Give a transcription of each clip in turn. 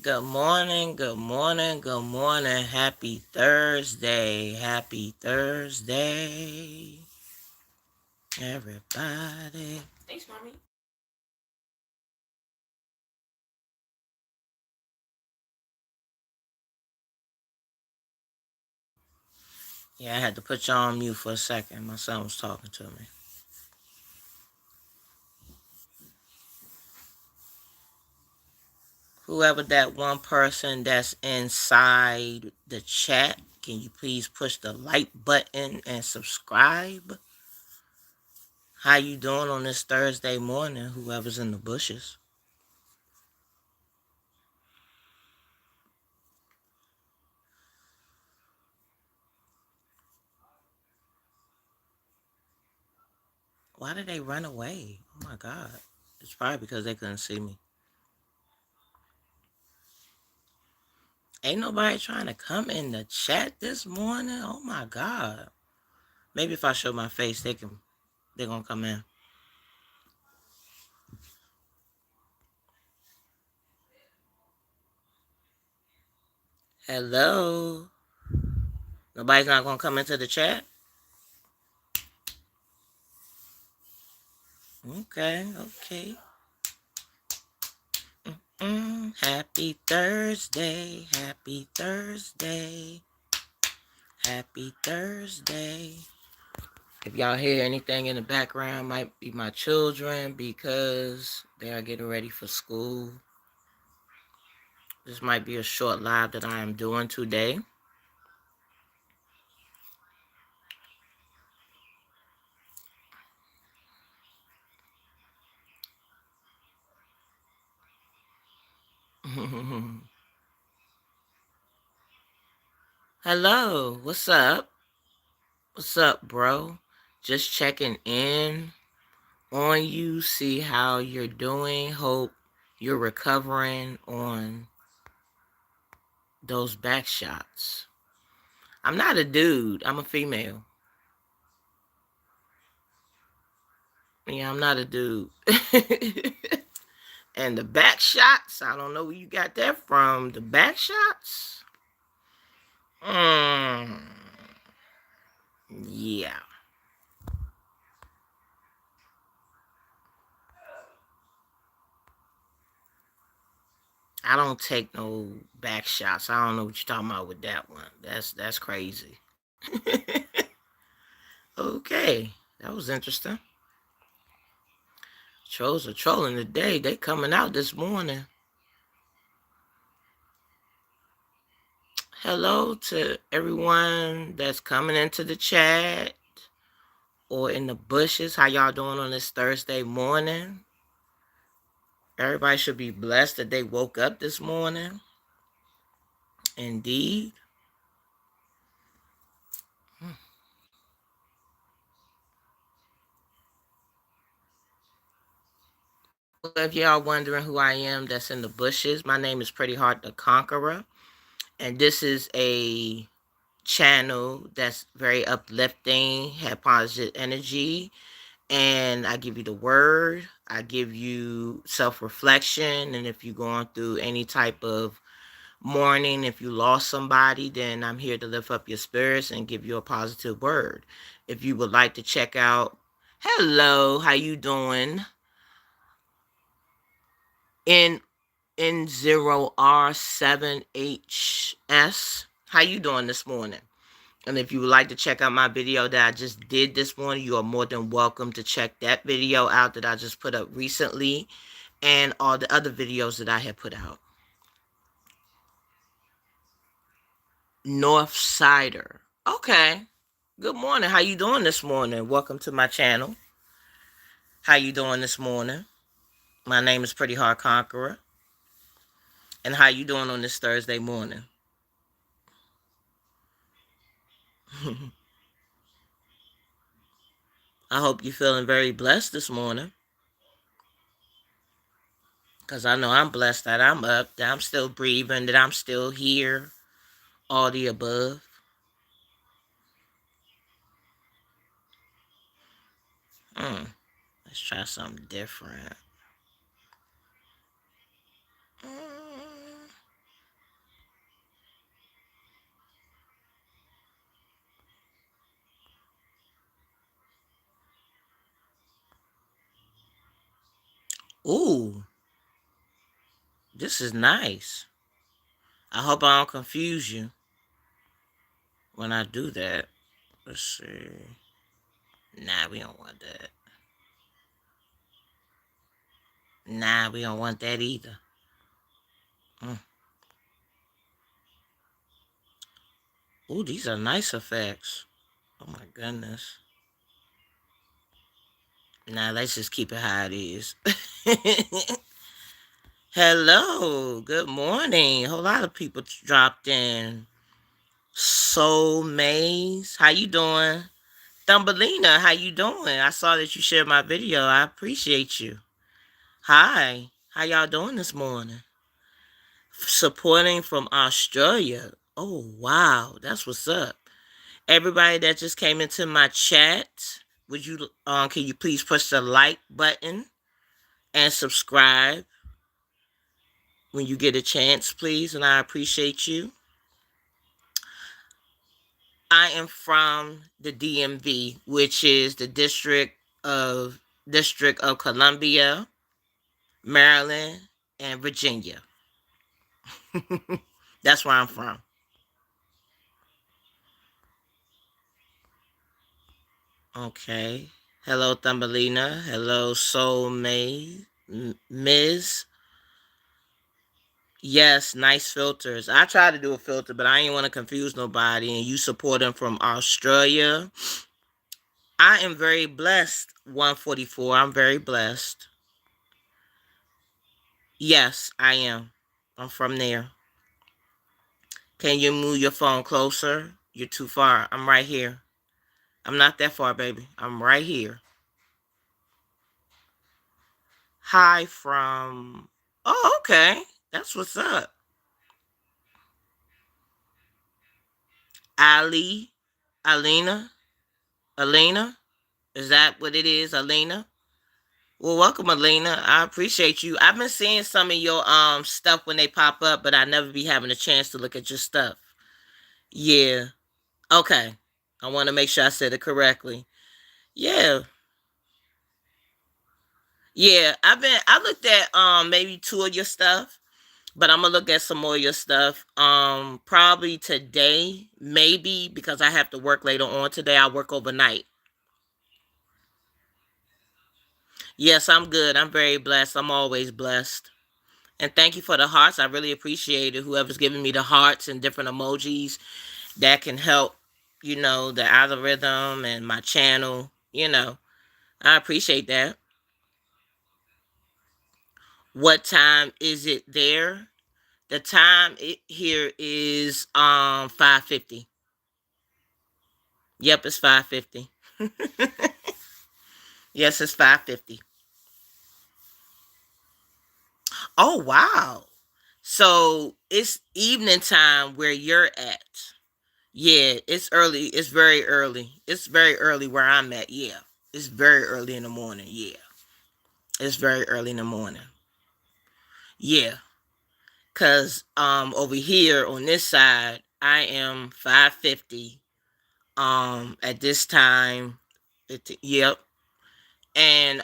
Good morning, good morning, good morning. Happy Thursday. Happy Thursday, everybody. Thanks, Mommy. Yeah, I had to put you on mute for a second. My son was talking to me. Whoever that one person that's inside the chat, can you please push the like button and subscribe? How you doing on this Thursday morning, whoever's in the bushes? Why did they run away? Oh my God. It's probably because they couldn't see me. Ain't nobody trying to come in the chat this morning. Oh my God. Maybe if I show my face, they're gonna come in. Hello. Nobody's not gonna come into the chat? Okay, okay. Happy Thursday. Happy Thursday. Happy Thursday. If y'all hear anything in the background, might be my children because they are getting ready for school. This might be a short live that I am doing today. Hello, what's up? What's up, bro? Just checking in on you, see how you're doing. Hope you're recovering on those back shots. I'm not a dude, I'm a female. Yeah, I'm not a dude. And the back shots, I don't know where you got that from. The back shots? Yeah. I don't take no back shots. I don't know what you're talking about with that one. That's crazy. Okay, that was interesting. Trolls are trolling today. They coming out this morning. Hello to everyone that's coming into the chat or in the bushes. How y'all doing on this Thursday morning? Everybody should be blessed that they woke up this morning. Indeed. If y'all wondering who I am that's in the bushes, my name is Pretty Hard the Conqueror. And this is a channel that's very uplifting, have positive energy, and I give you the word. I give you self-reflection, and if you're going through any type of mourning, if you lost somebody, then I'm here to lift up your spirits and give you a positive word. If you would like to check out, hello, how you doing? In N0R7HS, how you doing this morning? And if you would like to check out my video that I just did this morning, you are more than welcome to check that video out that I just put up recently and all the other videos that I have put out. North Sider. Okay. Good morning. How you doing this morning? Welcome to my channel. How you doing this morning? My name is Pretty Hard Conqueror. And how you doing on this Thursday morning? I hope you're feeling very blessed this morning. Because I know I'm blessed that I'm up, that I'm still breathing, that I'm still here. All the above. Let's try something different. Ooh, this is nice. I hope I don't confuse you when I do that. Let's see. Nah, we don't want that. Nah, we don't want that either. Mm. Ooh, these are nice effects. Oh my goodness. Nah, let's just keep it how it is. Hello, good morning. A whole lot of people dropped in. Soul Maze, how you doing? Thumbelina, how you doing? I saw that you shared my video. I appreciate you. Hi, how y'all doing this morning? Supporting from Australia. Oh wow, that's what's up. Everybody that just came into my chat, would you can you please push the like button and subscribe when you get a chance, please, and I appreciate you. I am from the DMV, which is the District of Columbia, Maryland, and Virginia. That's where I'm from. Okay. Hello, Thumbelina. Hello, Soul May. Ms. Yes, nice filters. I try to do a filter, but I ain't want to confuse nobody. And you support them from Australia. I am very blessed. 144. I'm very blessed. Yes, I am. I'm from there. Can you move your phone closer? You're too far. I'm right here. I'm not that far, baby. I'm right here. Hi from. Oh, okay. That's what's up. Ali. Alina. Alina. Is that what it is, Alina? Well, welcome, Alina. I appreciate you. I've been seeing some of your stuff when they pop up, but I never be having a chance to look at your stuff. Yeah. Okay. I want to make sure I said it correctly. Yeah. Yeah. I looked at maybe two of your stuff, but I'm gonna look at some more of your stuff. Probably today, maybe because I have to work later on today. I work overnight. Yes, I'm good. I'm very blessed. I'm always blessed. And thank you for the hearts. I really appreciate it. Whoever's giving me the hearts and different emojis that can help, the algorithm and my channel. I appreciate that. What time is it there? The time here is 5:50. Yep, it's 5:50. Yes, it's 5:50. Oh wow. So it's evening time where you're at. Yeah, it's early. It's very early. It's very early where I'm at. Yeah. It's very early in the morning. Yeah. It's very early in the morning. Yeah. Cause over here on this side, I am 5:50 at this time. Yep. And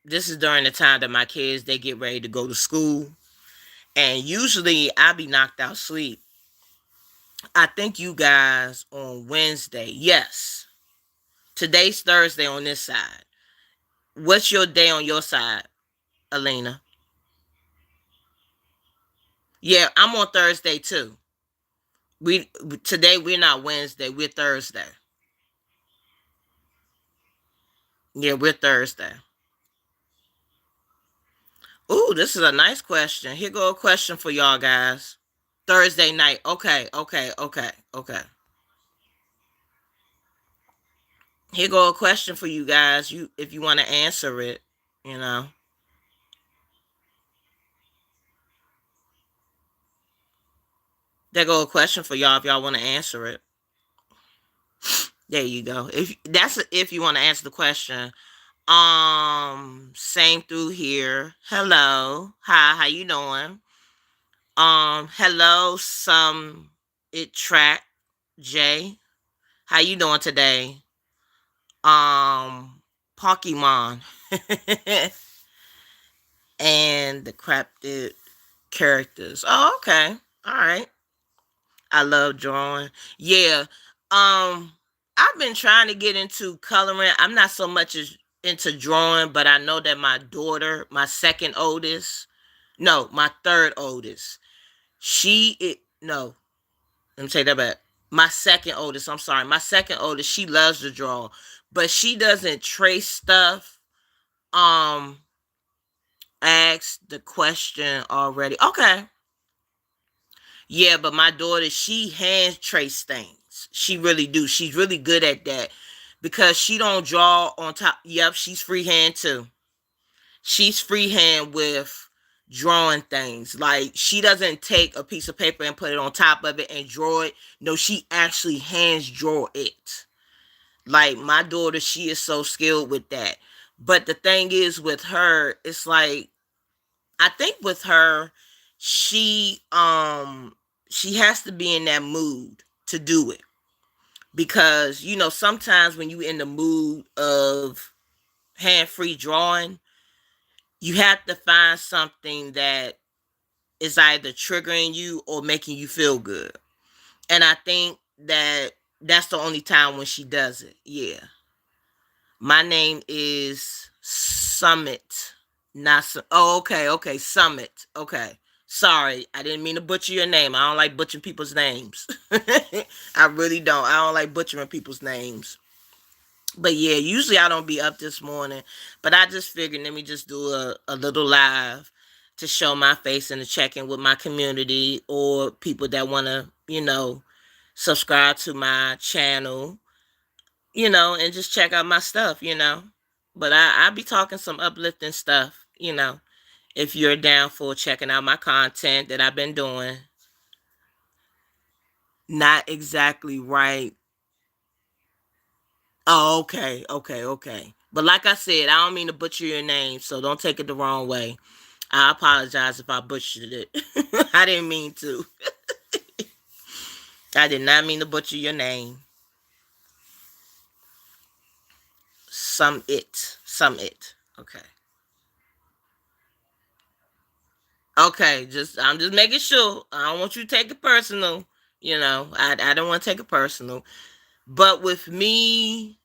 this is during the time that my kids they get ready to go to school. And usually I be knocked out sleep. I think you guys on Wednesday. Yes. Today's Thursday on this side. What's your day on your side, Alina? Yeah, I'm on Thursday too. We today we're not Wednesday, we're Thursday. Yeah, we're Thursday. Ooh, this is a nice question. Here go a question for y'all guys. Thursday night. Okay, okay, okay, okay. Here go a question for you guys. You if you want to answer it, you know. There go a question for y'all if y'all want to answer it. There you go. If you want to answer the question. Same through here. Hello. Hi, how you doing? Hello, some it track Jay. How you doing today? Pokemon. and the crafted characters. Oh, okay. All right. I love drawing. Yeah. I've been trying to get into coloring. I'm not so much as into drawing, but I know that my daughter, my second oldest, no, my third oldest, no, let me take that back. My second oldest, I'm sorry, my second oldest, she loves to draw, but she doesn't trace stuff. Um, asked the question already. Okay. Yeah, but my daughter, she hand trace things. She really do. She's really good at that because she don't draw on top. Yep, she's freehand too. She's freehand with drawing things. Like she doesn't take a piece of paper and put it on top of it and draw it. No, she actually hands draw it. Like my daughter, she is so skilled with that. But the thing is with her, it's like I think with her, she has to be in that mood to do it. Because, sometimes when you in the mood of hand-free drawing, you have to find something that is either triggering you or making you feel good. And I think that that's the only time when she does it. Yeah. My name is Summit. Not oh, okay, Summit. Okay. Sorry, I didn't mean to butcher your name. I don't like butchering people's names. I really don't. I don't like butchering people's names. But yeah, usually I don't be up this morning. But I just figured let me just do a little live to show my face and to check in with my community or people that want to, subscribe to my channel, and just check out my stuff. But I be talking some uplifting stuff, if you're down for checking out my content that I've been doing. Not exactly right. Oh, okay. But like I said, I don't mean to butcher your name, so don't take it the wrong way. I apologize if I butchered it. I didn't mean to. I did not mean to butcher your name. Some it. Okay. Okay, I'm just making sure. I don't want you to take it personal. I don't want to take it personal. But with me,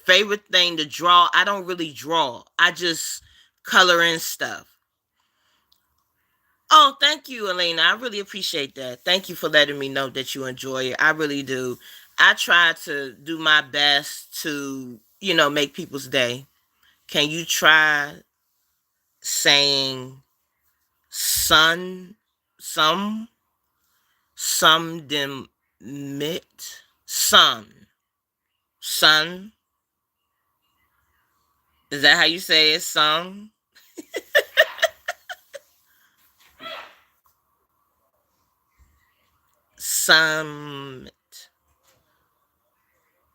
favorite thing to draw, I don't really draw. I just color in stuff. Oh, thank you, Elena. I really appreciate that. Thank you for letting me know that you enjoy it. I really do. I try to do my best to, make people's day. Can you try saying sun, some demit, sun? Is that how you say it? Some,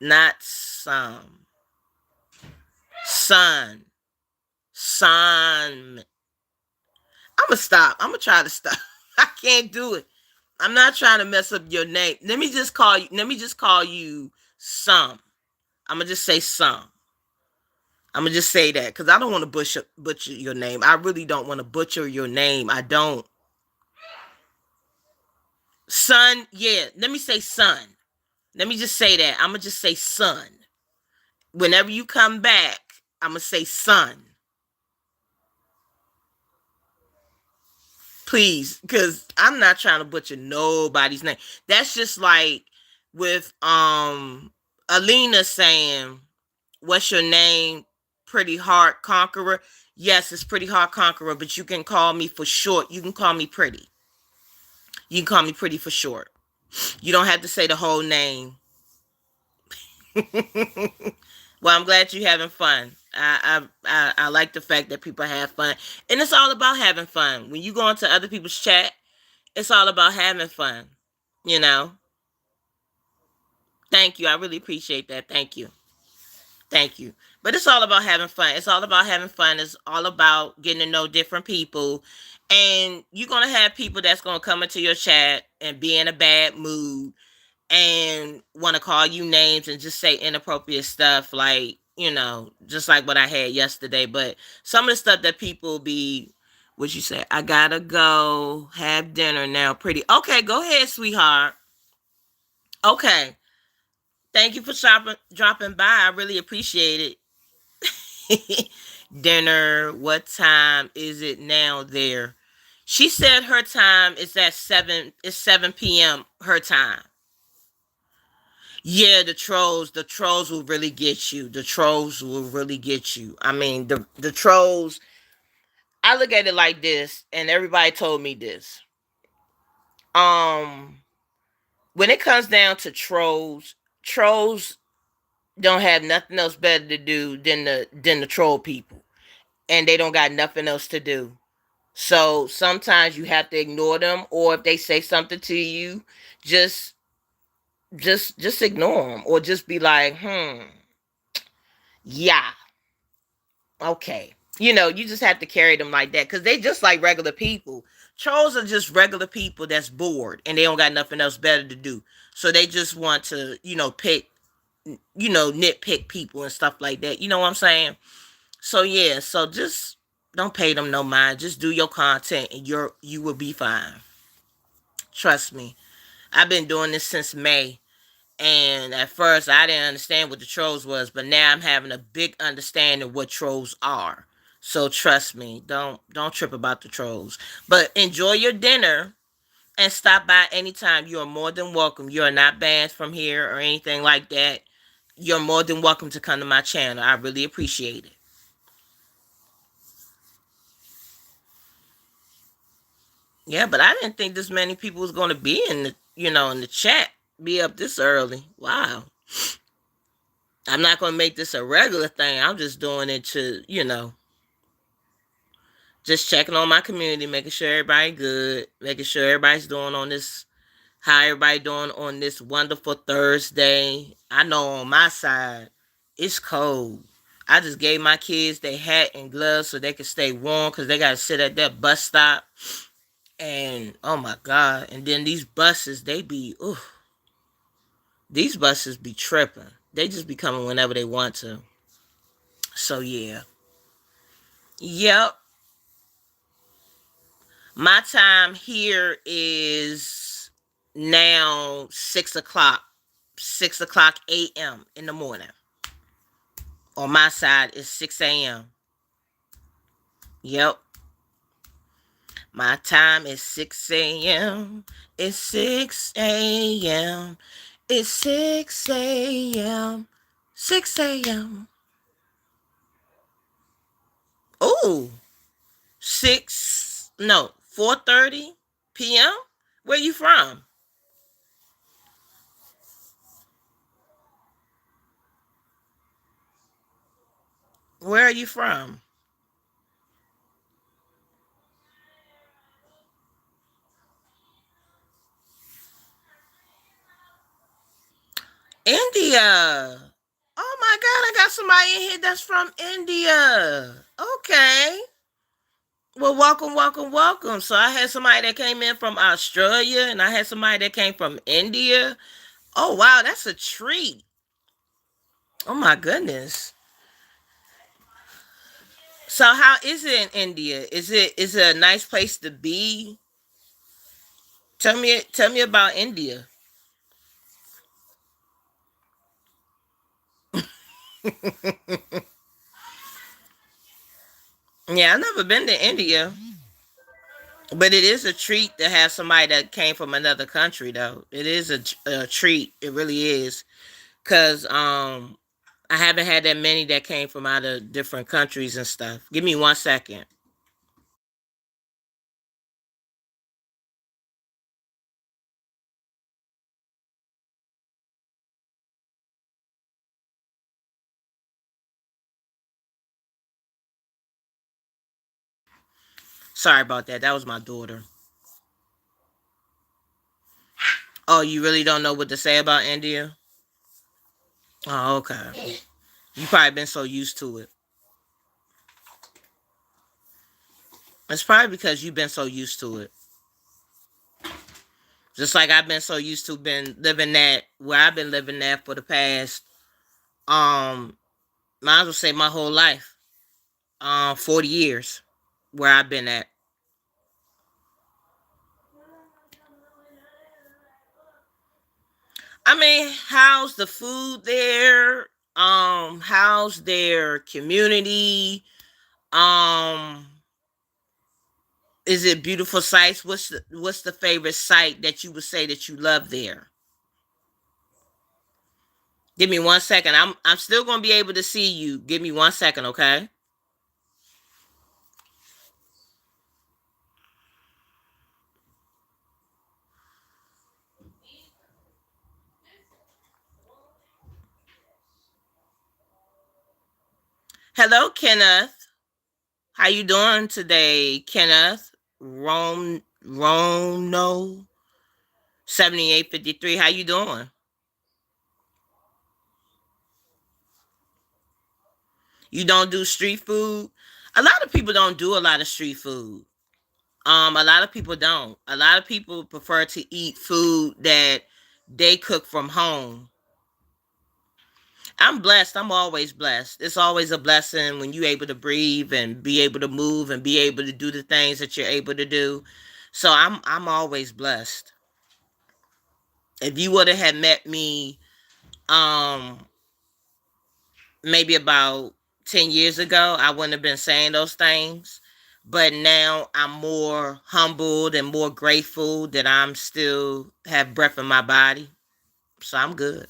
not some. Sun. Sun. I'm gonna stop. I'm gonna try to stop. I can't do it. I'm not trying to mess up your name. Let me just call you some. I'm gonna just say some. I'm gonna just say that because I don't want to butcher your name. I really don't want to butcher your name. I don't. Son, yeah. Let me say son. Let me just say that. I'm gonna just say son. Whenever you come back, I'm gonna say son. Please, because I'm not trying to butcher nobody's name. That's just like with Alina saying, "What's your name?" Pretty Heart Conqueror. Yes, it's Pretty Heart Conqueror, but you can call me for short. You can call me Pretty. You can call me Pretty for short. You don't have to say the whole name. Well, I'm glad you're having fun. I like the fact that people have fun, and it's all about having fun. When you go into other people's chat, it's all about having fun. You know. Thank you. I really appreciate that. Thank you. Thank you. But it's all about having fun. It's all about having fun. It's all about getting to know different people. And you're going to have people that's going to come into your chat and be in a bad mood and want to call you names and just say inappropriate stuff like just like what I had yesterday. But some of the stuff that people be, what you say, I gotta go have dinner now. Pretty okay. Go ahead, sweetheart. Okay, thank you for dropping by. I really appreciate it. Dinner. What time is it now? There. She said her time is at 7. It's 7 p.m. her time. Yeah, the trolls will really get you. The trolls will really get you. I mean, the trolls. I look at it like this, and everybody told me this. Um, when it comes down to trolls don't have nothing else better to do than the troll people, and they don't got nothing else to do. So sometimes you have to ignore them, or if they say something to you, just just ignore them, or just be like, yeah, okay. You just have to carry them like that because they just like regular people. Trolls are just regular people that's bored and they don't got nothing else better to do. So they just want to, nitpick people and stuff like that. You know what I'm saying? So yeah, so just don't pay them no mind. Just do your content and you will be fine. Trust me. I've been doing this since May. And at first, I didn't understand what the trolls was, but now I'm having a big understanding of what trolls are. So trust me, don't trip about the trolls. But enjoy your dinner and stop by anytime. You are more than welcome. You are not banned from here or anything like that. You're more than welcome to come to my channel. I really appreciate it. Yeah, but I didn't think this many people was going to be in the chat, be up this early. Wow. I'm not going to make this a regular thing. I'm just doing it to just checking on my community, making sure everybody good, making sure everybody's doing on this, how everybody doing on this wonderful Thursday. I know on my side, it's cold. I just gave my kids their hat and gloves so they can stay warm because they got to sit at that bus stop. And oh my God. And then these buses, these buses be tripping. They just be coming whenever they want to. So yeah. Yep. My time here is now 6 o'clock. 6 o'clock a.m. in the morning. On my side is 6 a.m. Yep. My time is 6 a.m. It's 6 a.m. It's 6 a.m. 6 a.m. Oh, 6, no, 4:30 p.m. Where you from? Where are you from? India. Oh my God, I got somebody in here that's from India. Okay. Well, welcome, welcome, welcome. So I had somebody that came in from Australia and I had somebody that came from India. Oh wow, that's a treat. Oh my goodness. So how is it in India? Is it a nice place to be? Tell me about India. Yeah, I've never been to India. But it is a treat to have somebody that came from another country, though. It is a treat. It really is. Cause I haven't had that many that came from out of different countries and stuff. Give me 1 second. Sorry about that. That was my daughter. Oh, you really don't know what to say about India? Oh, okay. You probably been so used to it. It's probably because you've been so used to it. Just like I've been so used to been living that where I've been living that for the past um Might as well say my whole life. 40 years where I've been at. I mean, how's the food there? How's their community? Um, is it beautiful sights? What's the favorite site that you would say that you love there? Give me 1 second. I'm still gonna be able to see you. Give me 1 second, okay? Hello, Kenneth. How you doing today, Kenneth? Rono 7853. How you doing? You don't do street food? A lot of people don't do a lot of street food. A lot of people don't. A lot of people prefer to eat food that they cook from home. I'm blessed. I'm always blessed. It's always a blessing when you're able to breathe and be able to move and be able to do the things that you're able to do. So I'm always blessed. If you would have had met me um maybe about 10 years ago, I wouldn't have been saying those things. But now I'm more humbled and more grateful that I'm still have breath in my body. So I'm good.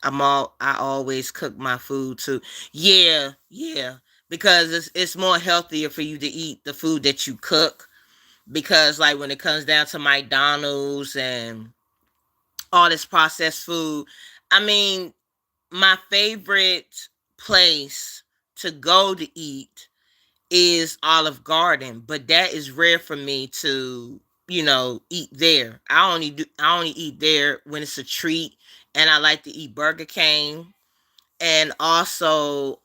I always cook my food too. Yeah, yeah. Because it's more healthier for you to eat the food that you cook. Because like when it comes down to McDonald's and all this processed food, I mean, my favorite place to go to eat is Olive Garden, but that is rare for me to, eat there. I only eat there when it's a treat, and I like to eat Burger King. And also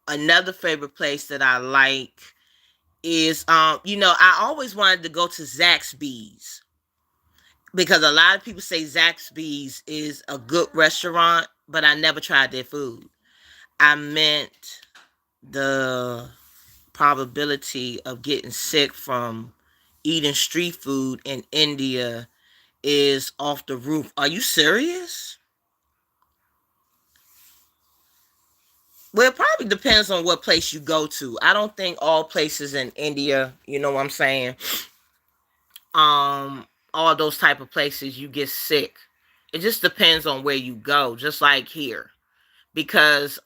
another favorite place that I like is I always wanted to go to Zaxby's because a lot of people say Zaxby's is a good restaurant, but I never tried their food. I meant the probability of getting sick from eating street food in India is off the roof. Are you serious? Well, it probably depends on what place you go to. I don't think all places in India, you know what I'm saying, all those type of places you get sick. It just depends on where you go, just like here. Because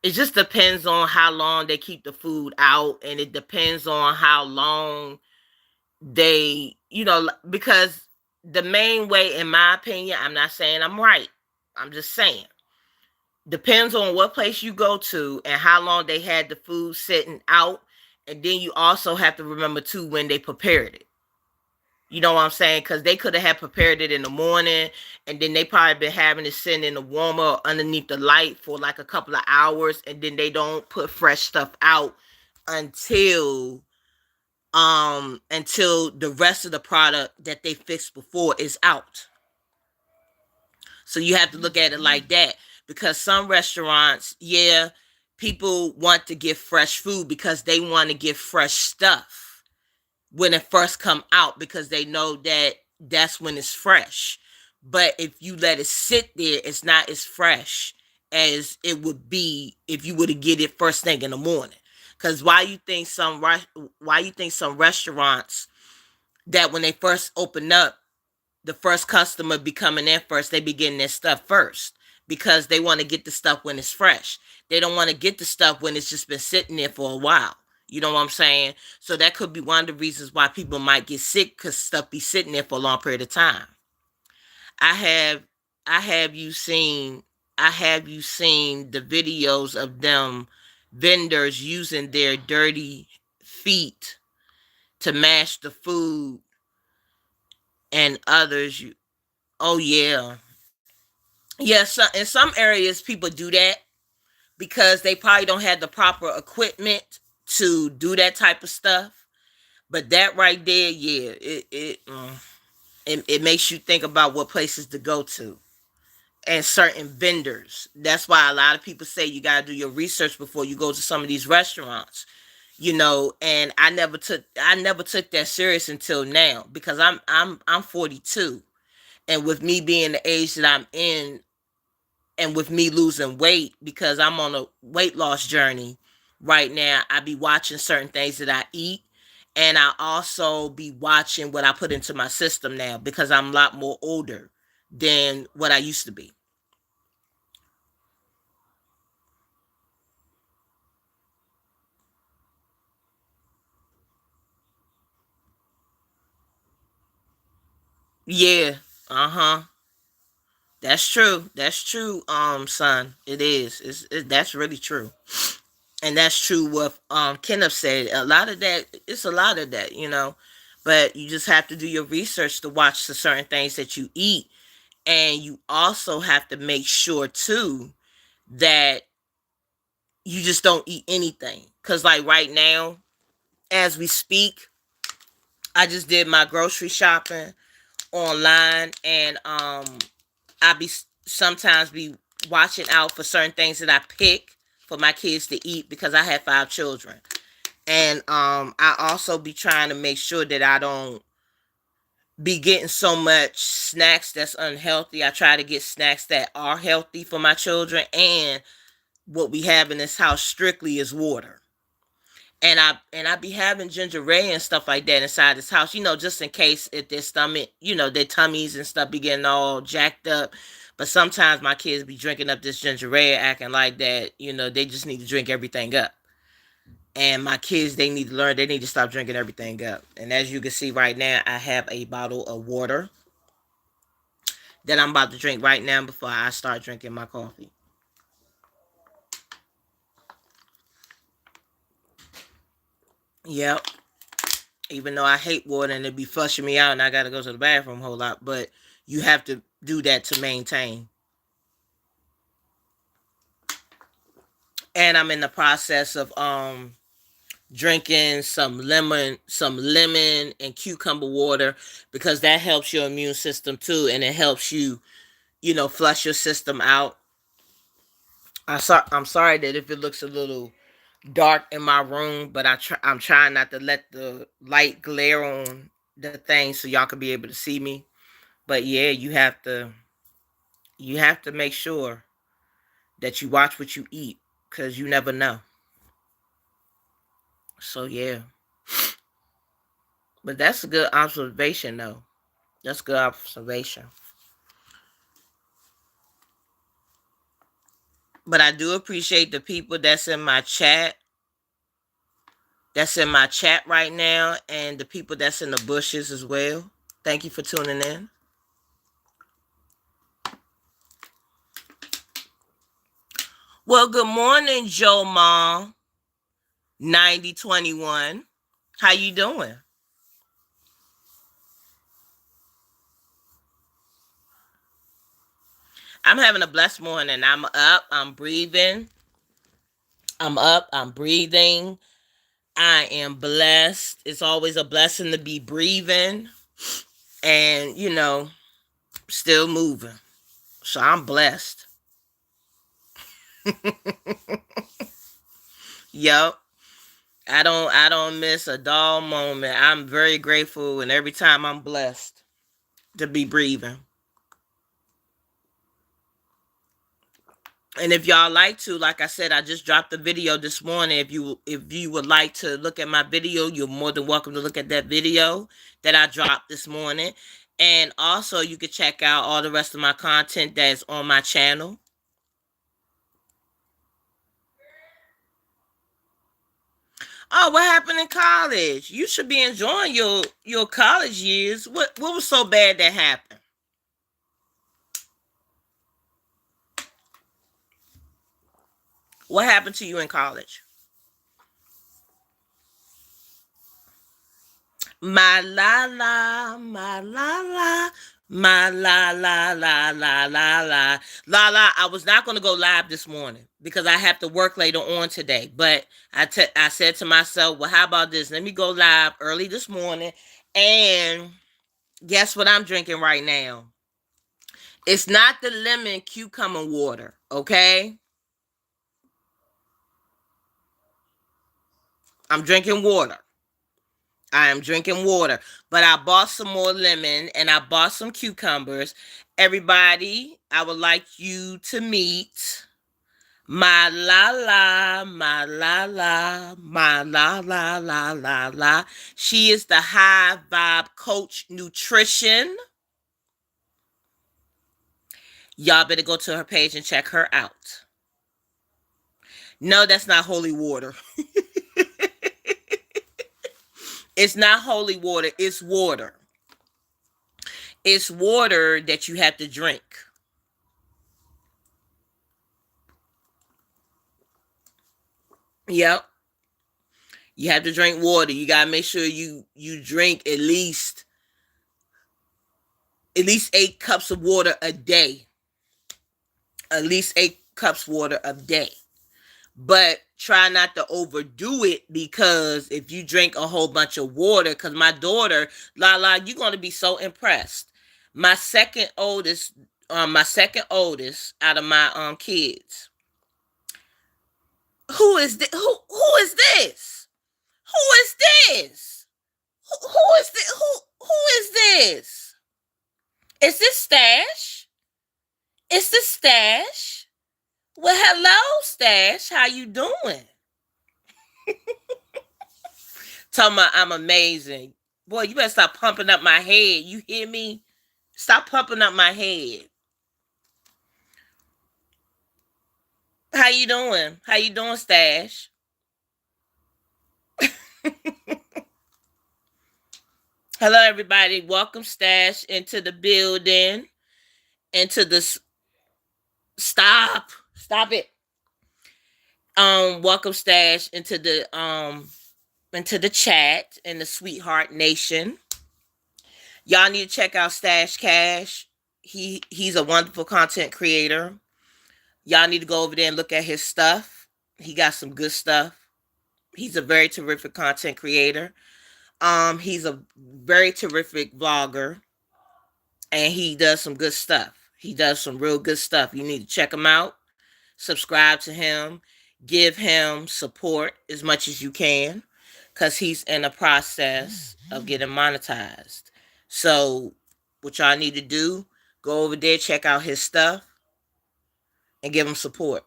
it just depends on how long they keep the food out, and it depends on how long because the main way, in my opinion, I'm not saying I'm right, I'm just saying, depends on what place you go to and how long they had the food sitting out. And then you also have to remember too when they prepared it. You know what I'm saying? Because they could have had prepared it in the morning, and then they probably been having it sitting in the warmer or underneath the light for like a couple of hours, and then they don't put fresh stuff out until until the rest of the product that they fixed before is out. So you have to look at it like that, because some restaurants, yeah, people want to get fresh food because they want to get fresh stuff when it first come out, because they know that that's when it's fresh. But if you let it sit there, it's not as fresh as it would be if you were to get it first thing in the morning. Because why you think some restaurants that when they first open up, the first customer be coming in first, they be getting their stuff first, because they want to get the stuff when it's fresh. They don't want to get the stuff when it's just been sitting there for a while. You know what I'm saying? So that could be one of the reasons why people might get sick, because stuff be sitting there for a long period of time. I have I have you seen I have you seen the videos of them vendors using their dirty feet to mash the food, and others you oh yeah. Yeah, so in some areas people do that because they probably don't have the proper equipment to do that type of stuff. But that right there, yeah, it makes you think about what places to go to. and certain vendors. That's why a lot of people say you got to do your research before you go to some of these restaurants. And I never took that serious until now, because I'm 42, and with me being the age that I'm in, and with me losing weight, because I'm on a weight loss journey right now, I be watching certain things that I eat, and I also be watching what I put into my system now, because I'm a lot more older than what I used to be. Yeah. Uh-huh. That's true. That's true, son. It is. That's really true. And that's true what Kenneth said. A lot of that, it's a lot of that, But you just have to do your research to watch the certain things that you eat. And you also have to make sure too that you just don't eat anything. Cause like right now, as we speak, I just did my grocery shopping online, and I be sometimes be watching out for certain things that I pick for my kids to eat, because I have 5 children. And I also be trying to make sure that I don't be getting so much snacks that's unhealthy. I try to get snacks that are healthy for my children, and what we have in this house strictly is water. And I be having ginger ale and stuff like that inside this house, just in case if their stomach, their tummies and stuff be getting all jacked up. But sometimes my kids be drinking up this ginger ale, acting like that, they just need to drink everything up. And my kids, they need to learn, they need to stop drinking everything up. And as you can see right now, I have a bottle of water that I'm about to drink right now before I start drinking my coffee. Yep. Even though I hate water and it be flushing me out and I gotta go to the bathroom a whole lot, but you have to do that to maintain. And I'm in the process of drinking some lemon and cucumber water, because that helps your immune system too, and it helps you, flush your system out. I'm sorry that if it looks a little dark in my room, but I'm trying not to let the light glare on the thing so y'all can be able to see me. But yeah, you have to make sure that you watch what you eat, because you never know. So yeah, but that's a good observation though. That's good observation. But I do appreciate the people that's in my chat right now, and the people that's in the bushes as well. Thank you for tuning in. Well, good morning, Joe Mom 9021. How you doing? I'm having a blessed morning. I'm up, I'm breathing. I'm up, I'm breathing. I am blessed. It's always a blessing to be breathing and, still moving. So I'm blessed. Yup. I don't miss a dull moment. I'm very grateful, and every time I'm blessed to be breathing. And if y'all like to, like I said, I just dropped the video this morning. If you would like to look at my video, you're more than welcome to look at that video that I dropped this morning. And also you can check out all the rest of my content that's on my channel. Oh, what happened in college? You should be enjoying your college years. What was so bad that happened? What happened to you in college? My la la, my la la, my la la la la la la la la. I was not going to go live this morning because I have to work later on today. But I said to myself, well, how about this? Let me go live early this morning. And guess what I'm drinking right now? It's not the lemon cucumber water, okay? I'm drinking water. I am drinking water. But I bought some more lemon and I bought some cucumbers. Everybody, I would like you to meet my la la, my la la, my la la la la la. She is the high vibe coach nutrition. Y'all better go to her page and check her out. No, that's not holy water. It's not holy water. It's water. It's water that you have to drink. Yep. You have to drink water. You gotta make sure you drink at least 8 cups of water a day. At least 8 cups water a day. But try not to overdo it, because if you drink a whole bunch of water, because my daughter, Lala, you're gonna be so impressed. My second oldest, out of my kids. Who is this? Who is this? Who is this? Who is this? Who is this? Is this Stash? Is this Stash? Well, hello, Stash. How you doing? Talking about I'm amazing. Boy, you better stop pumping up my head. You hear me? Stop pumping up my head. How you doing? How you doing, Stash? Hello, everybody. Welcome, Stash, into the building. Into the stop it. Welcome, Stash, into the chat in the Sweetheart Nation. Y'all need to check out Stash Cash. He's a wonderful content creator. Y'all need to go over there and look at his stuff. He got some good stuff. He's a very terrific content creator. He's a very terrific vlogger, and he does some good stuff. He does some real good stuff. You need to check him out. Subscribe to him. Give him support as much as you can, because he's in the process of getting monetized. So what y'all need to do, go over there, check out his stuff, and give him support.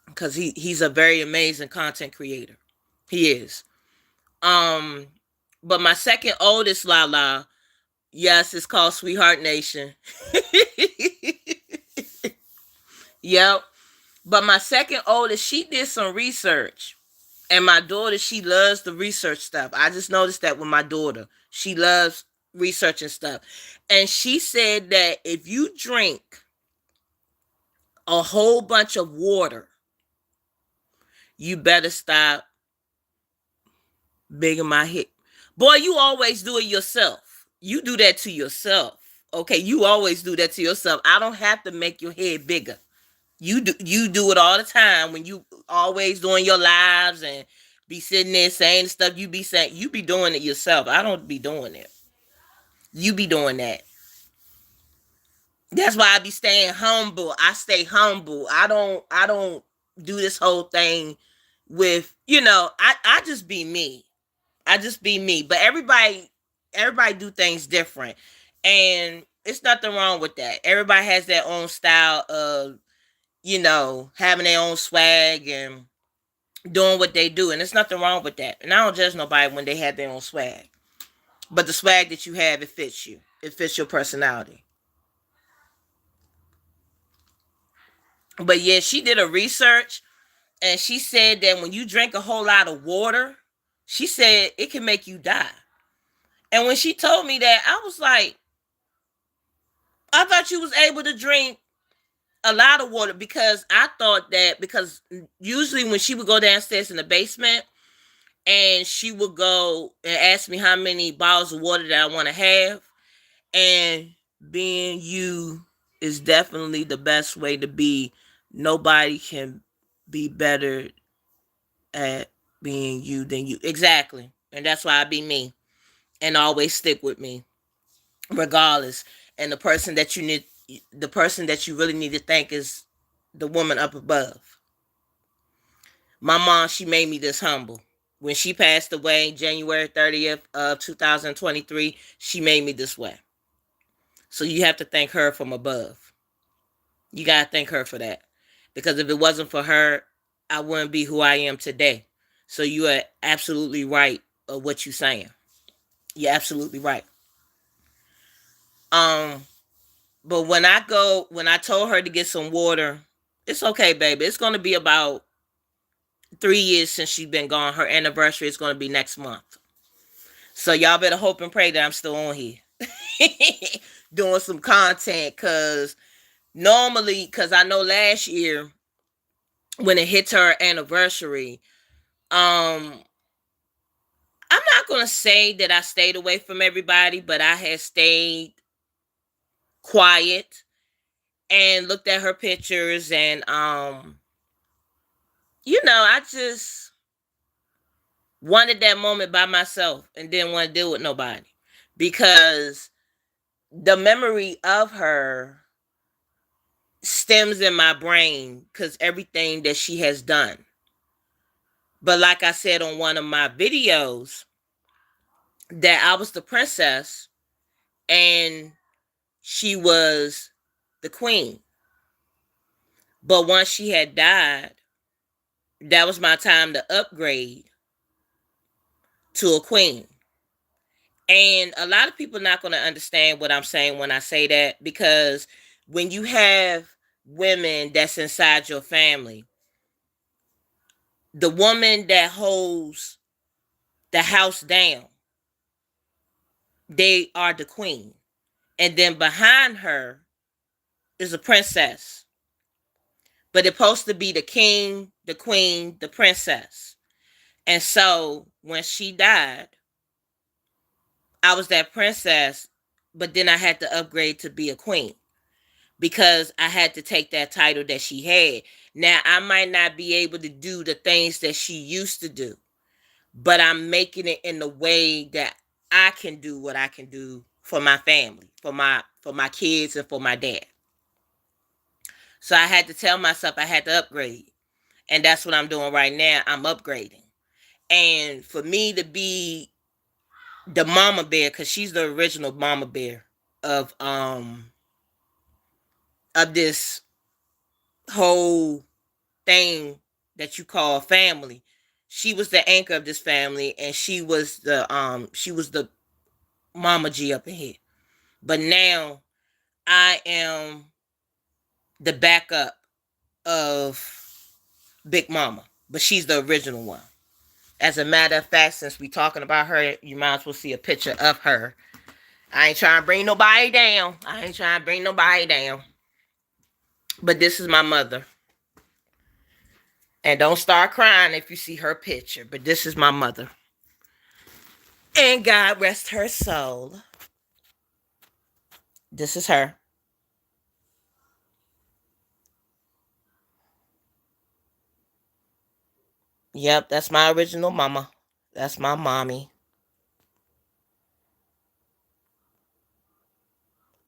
Because he's a very amazing content creator. He is. But my second oldest Lala, yes, it's called Sweetheart Nation. Yep. But my second oldest, she did some research. And my daughter, she loves the research stuff. I just noticed that with my daughter. She loves researching stuff. And she said that if you drink a whole bunch of water, you better stop bigging my head. Boy, you always do it yourself. You do that to yourself. Okay, you always do that to yourself. I don't have to make your head bigger. You do it all the time when you always doing your lives and be sitting there saying the stuff you be saying. You be doing it yourself. I don't be doing it. You be doing that. That's why I be staying humble. I stay humble. I don't do this whole thing with, I just be me. I just be me. But everybody do things different. And it's nothing wrong with that. Everybody has their own style of, having their own swag and doing what they do. And there's nothing wrong with that. And I don't judge nobody when they have their own swag. But the swag that you have, it fits you. It fits your personality. But yeah, she did a research, and she said that when you drink a whole lot of water, she said it can make you die. And when she told me that, I was like, I thought you was able to drink a lot of water, because I thought that, because usually when she would go downstairs in the basement and she would go and ask me how many bottles of water that I want to have, and being you is definitely the best way to be. Nobody can be better at being you than you. Exactly. And that's why I be me and always stick with me. regardless. And the person that you really need to thank is the woman up above. My mom, she made me this humble. When she passed away January 30th of 2023, she made me this way. So you have to thank her from above. You got to thank her for that. Because if it wasn't for her, I wouldn't be who I am today. So you are absolutely right of what you're saying. You're absolutely right. Um, but when I told her to get some water, it's okay, baby. It's gonna be about 3 years since she's been gone. Her anniversary is gonna be next month. So y'all better hope and pray that I'm still on here doing some content. Cause I know last year when it hits her anniversary, um, I'm not gonna say that I stayed away from everybody, but I had stayed quiet and looked at her pictures and I just wanted that moment by myself and didn't want to deal with nobody because the memory of her stems in my brain because everything that she has done. But like I said on one of my videos, that I was the princess and she was the queen. But once she had died, that was my time to upgrade to a queen. And a lot of people not going to understand what I'm saying when I say that because when you have women that's inside your family, the woman that holds the house down, they are the queen. And then behind her is a princess. But it's supposed to be the king, the queen, the princess. And so when she died, I was that princess, but then I had to upgrade to be a queen because I had to take that title that she had. Now, I might not be able to do the things that she used to do, but I'm making it in the way that I can do what I can do for my family, for my kids and for my dad. So I had to tell myself I had to upgrade. And that's what I'm doing right now. I'm upgrading. And for me to be the mama bear, because she's the original mama bear of this whole thing that you call family. She was the anchor of this family, and she was the mama G up in here. But now I am the backup of Big Mama, but she's the original one. As a matter of fact, since we talking about her, you might as well see a picture of her. I ain't trying to bring nobody down. I ain't trying to bring nobody down. But this is my mother. And don't start crying if you see her picture. But this is my mother. And God rest her soul. This is her. Yep, that's my original mama. That's my mommy.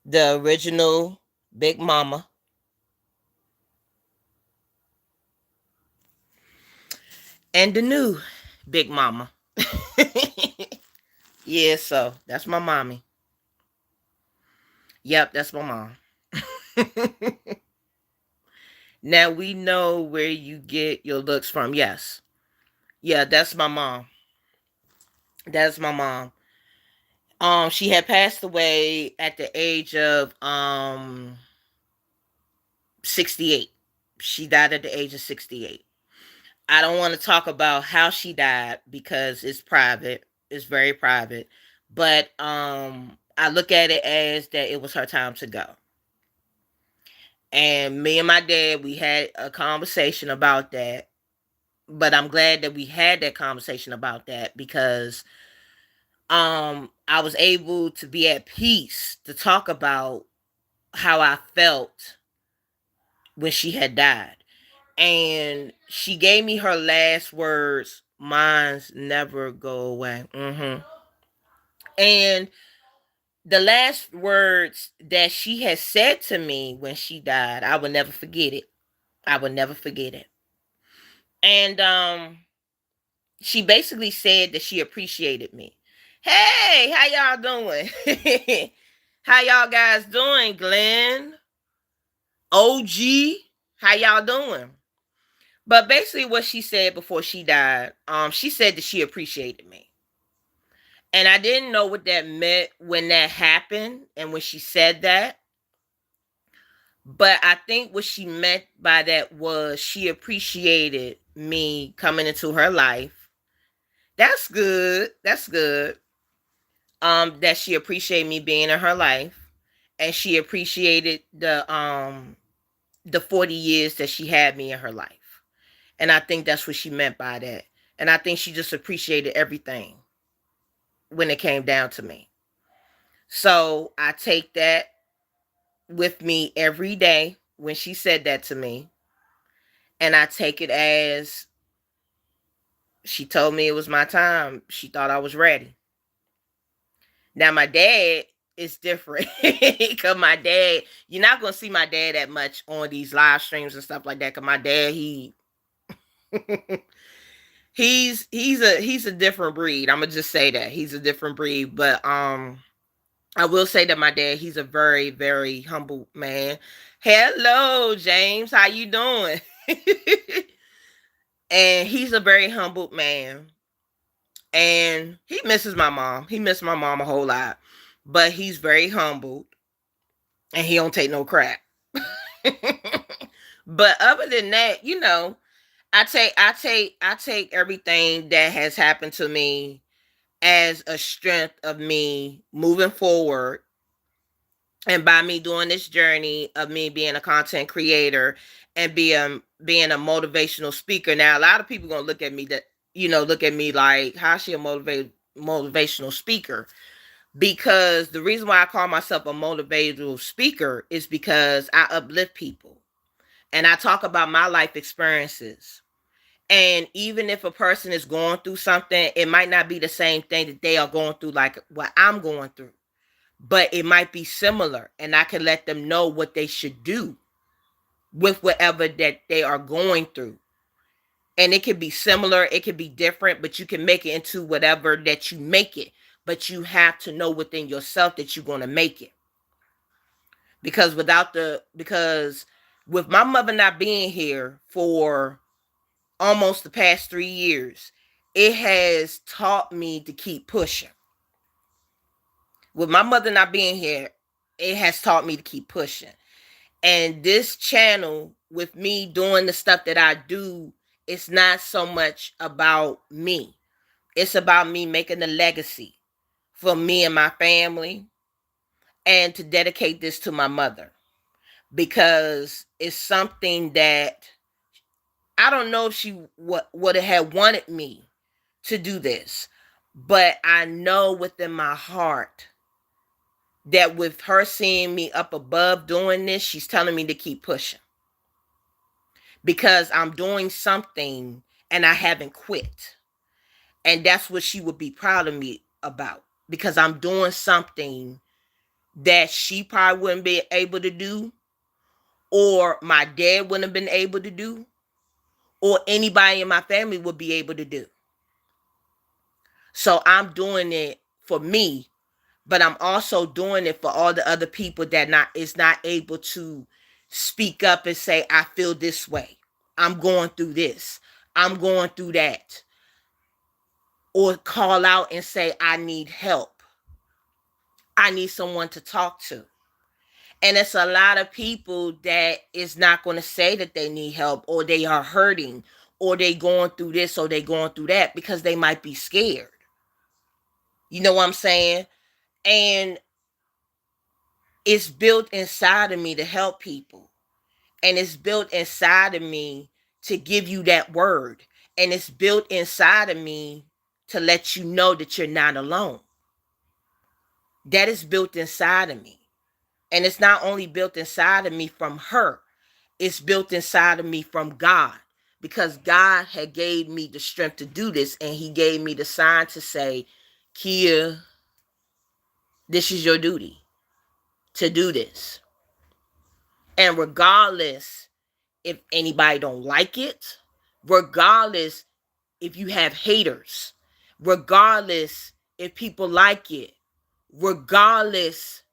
The original Big Mama. And the new Big Mama. Yeah, so that's my mommy. Yep, that's my mom. Now we know where you get your looks from. Yes. Yeah, that's my mom. That's my mom. She had passed away at the age of 68. She died at the age of 68. I don't want to talk about how she died because it's private. It's very private. But I look at it as that it was her time to go. And me and my dad, we had a conversation about that. But I'm glad that we had that conversation about that because I was able to be at peace to talk about how I felt when she had died. And she gave me her last words, mine's never go away. And The last words that she had said to me when she died, I will never forget it. I will never forget it. And she basically said that she appreciated me. Hey, how y'all doing? How y'all guys doing, Glenn? OG, how y'all doing? But basically what she said before she died, she said that she appreciated me. And I didn't know what that meant when that happened and when she said that. But I think what she meant by that was she appreciated me coming into her life. That's good. That's good. That she appreciated me being in her life. And she appreciated the 40 years that she had me in her life. And I think that's what she meant by that. And I think she just appreciated everything when it came down to me. So I take that with me every day when she said that to me. And I take it as she told me it was my time. She thought I was ready. Now, my dad is different because my dad, you're not going to see my dad that much on these live streams and stuff like that. Because my dad, he's a different breed. I'm gonna just say that he's a different breed. But I will say that my dad, he's a very, very humble man. Hello, James, how you doing? And he's a very humble man. And he misses my mom. He missed my mom a whole lot. But he's very humbled and he don't take no crap. But other than that, I take everything that has happened to me as a strength of me moving forward, and by me doing this journey of me being a content creator and being a motivational speaker. Now a lot of people gonna look at me like, how's she a motivational speaker? Because the reason why I call myself a motivational speaker is because I uplift people and I talk about my life experiences. And even if a person is going through something, it might not be the same thing that they are going through, like what I'm going through, but it might be similar. And I can let them know what they should do with whatever that they are going through. And it can be similar, it can be different, but you can make it into whatever that you make it. But you have to know within yourself that you're going to make it. Because with my mother not being here for almost the past 3 years, it has taught me to keep pushing. With my mother not being here, it has taught me to keep pushing. And this channel, with me doing the stuff that I do, it's not so much about me. It's about me making a legacy for me and my family, and to dedicate this to my mother, because it's something that I don't know if she would have wanted me to do this, but I know within my heart that with her seeing me up above doing this, she's telling me to keep pushing, because I'm doing something and I haven't quit. And that's what she would be proud of me about, because I'm doing something that she probably wouldn't be able to do, or my dad wouldn't have been able to do, or anybody in my family would be able to do. So I'm doing it for me, but I'm also doing it for all the other people that is not able to speak up and say, I feel this way. I'm going through this. I'm going through that. Or call out and say, I need help. I need someone to talk to. And it's a lot of people that is not going to say that they need help, or they are hurting, or they going through this, or they going through that, because they might be scared. You know what I'm saying? And it's built inside of me to help people. And it's built inside of me to give you that word. And it's built inside of me to let you know that you're not alone. That is built inside of me. And it's not only built inside of me from her, it's built inside of me from God. Because God had gave me the strength to do this, and he gave me the sign to say, Kia, This is your duty to do this. And regardless if anybody don't like it, regardless if you have haters, regardless if people like it, regardless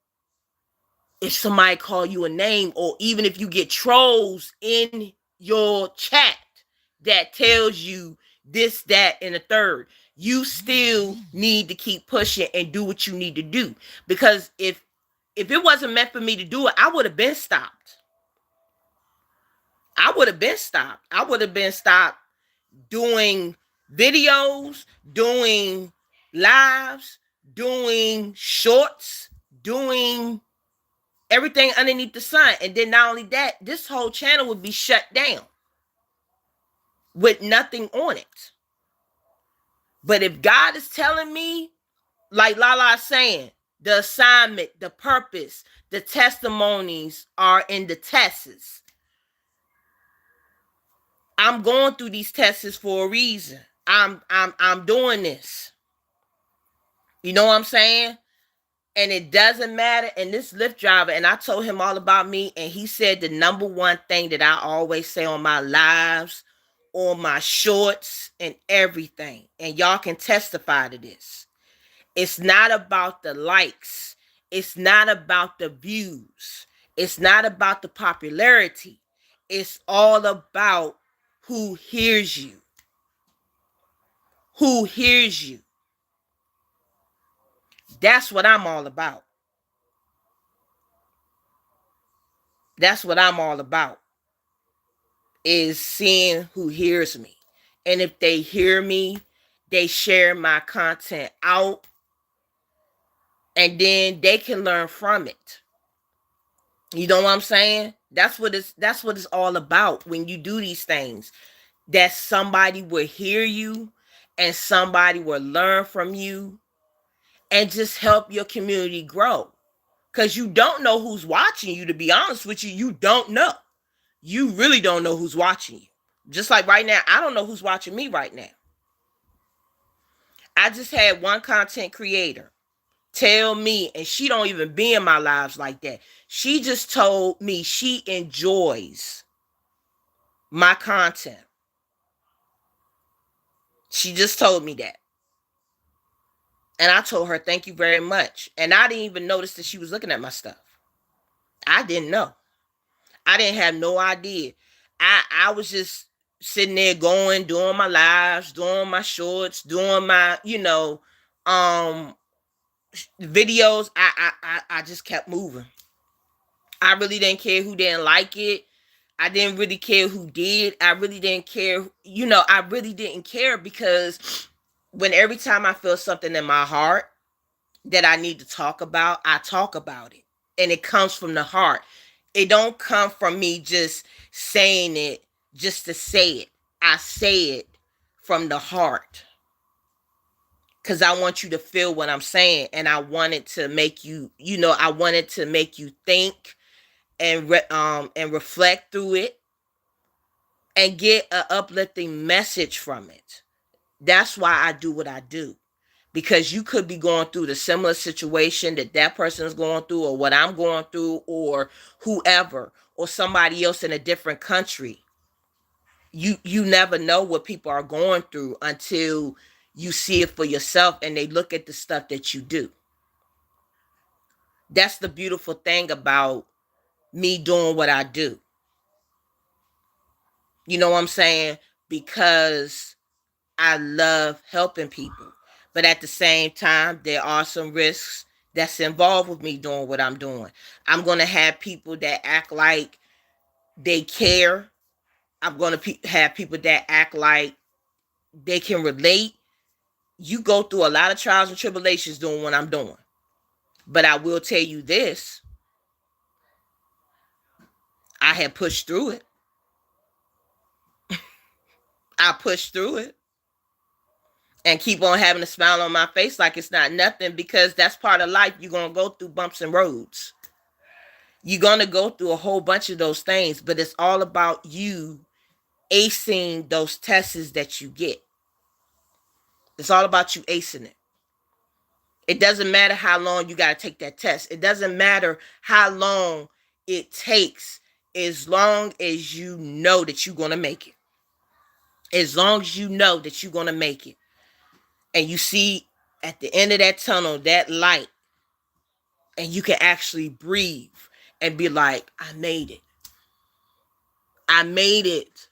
if somebody call you a name, or even if you get trolls in your chat that tells you this, that, and the third, you still need to keep pushing and do what you need to do. Because if it wasn't meant for me to do it, I would have been stopped. I would have been stopped. I would have been stopped doing videos, doing lives, doing shorts, doing everything underneath the sun. And then not only that, this whole channel would be shut down with nothing on it. But if God is telling me, like Lala's saying, the assignment, the purpose, the testimonies are in the tests. I'm going through these tests for a reason. I'm doing this. You know what I'm saying? And it doesn't matter. And this Lyft driver, and I told him all about me, and he said the number one thing that I always say on my lives, on my shorts, and everything, and y'all can testify to this. It's not about the likes. It's not about the views. It's not about the popularity. It's all about who hears you. Who hears you. That's what I'm all about. That's what I'm all about. Is seeing who hears me. And if they hear me, they share my content out, and then they can learn from it. You know what I'm saying? That's what it's all about when you do these things. That somebody will hear you and somebody will learn from you and just help your community grow. Because you don't know who's watching you, to be honest with you. You don't know. You really don't know who's watching you. Just like right now, I don't know who's watching me right now. I just had one content creator tell me, and she don't even be in my lives like that. She just told me she enjoys my content. She just told me that. And I told her, thank you very much. And I didn't even notice that she was looking at my stuff. I didn't know. I didn't have no idea. I was just sitting there doing my lives, doing my shorts, doing my, videos. I just kept moving. I really didn't care who didn't like it. I didn't really care who did. I really didn't care. I really didn't care, because when every time I feel something in my heart that I need to talk about, I talk about it. And it comes from the heart. It don't come from me just saying it just to say it. I say it from the heart. Because I want you to feel what I'm saying. And I wanted to make you, I wanted to make you think and reflect through it and get an uplifting message from it. That's why I do what I do. Because you could be going through the similar situation that person is going through, or what I'm going through, or whoever, or somebody else in a different country. You never know what people are going through until you see it for yourself and they look at the stuff that you do. That's the beautiful thing about me doing what I do. You know what I'm saying? Because I love helping people. But at the same time, there are some risks that's involved with me doing what I'm doing. I'm going to have people that act like they care. I'm going to have people that act like they can relate. You go through a lot of trials and tribulations doing what I'm doing. But I will tell you this. I have pushed through it. I pushed through it. And keep on having a smile on my face like it's not nothing, because that's part of life. You're going to go through bumps and roads. You're going to go through a whole bunch of those things, but it's all about you acing those tests that you get. It's all about you acing it. It doesn't matter how long you got to take that test. It doesn't matter how long it takes, as long as you know that you're going to make it. As long as you know that you're going to make it. And you see at the end of that tunnel, that light, and you can actually breathe and be like, I made it. I made it.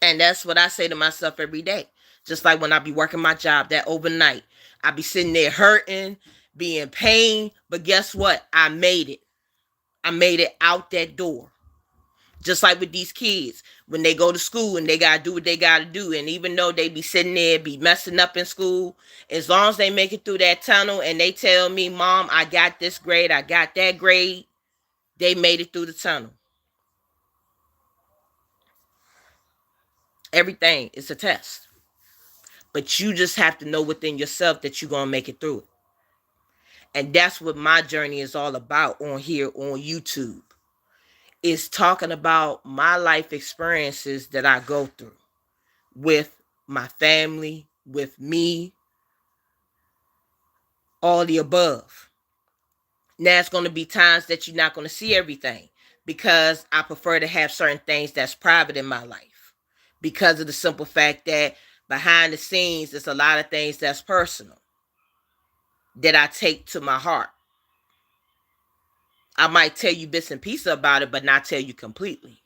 And that's what I say to myself every day. Just like when I be working my job, that overnight, I be sitting there hurting, be in pain. But guess what? I made it. I made it out that door. Just like with these kids, when they go to school and they gotta do what they gotta do, and even though they be sitting there, be messing up in school, as long as they make it through that tunnel and they tell me, Mom, I got this grade, I got that grade, they made it through the tunnel. Everything is a test. But you just have to know within yourself that you're gonna make it through it. And that's what my journey is all about on here on YouTube. Is talking about my life experiences that I go through with my family, with me, all the above. Now it's going to be times that you're not going to see everything because I prefer to have certain things that's private in my life because of the simple fact that behind the scenes there's a lot of things that's personal that I take to my heart. I might tell you bits and pieces about it, but not tell you completely.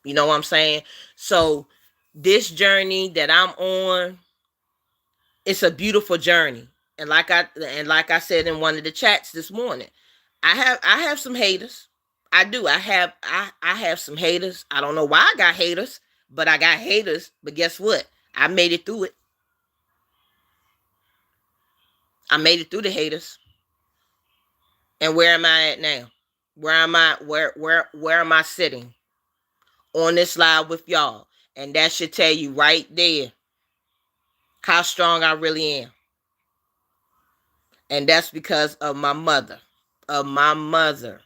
You know what I'm saying? So this journey that I'm on, it's a beautiful journey. And like I said in one of the chats this morning, I have some haters. I do. I have some haters. I don't know why I got haters, but I got haters. But guess what? I made it through it. I made it through the haters. And where am I at now? Where am I? Where am I sitting? On this live with y'all. And that should tell you right there how strong I really am. And that's because of my mother. Of my mother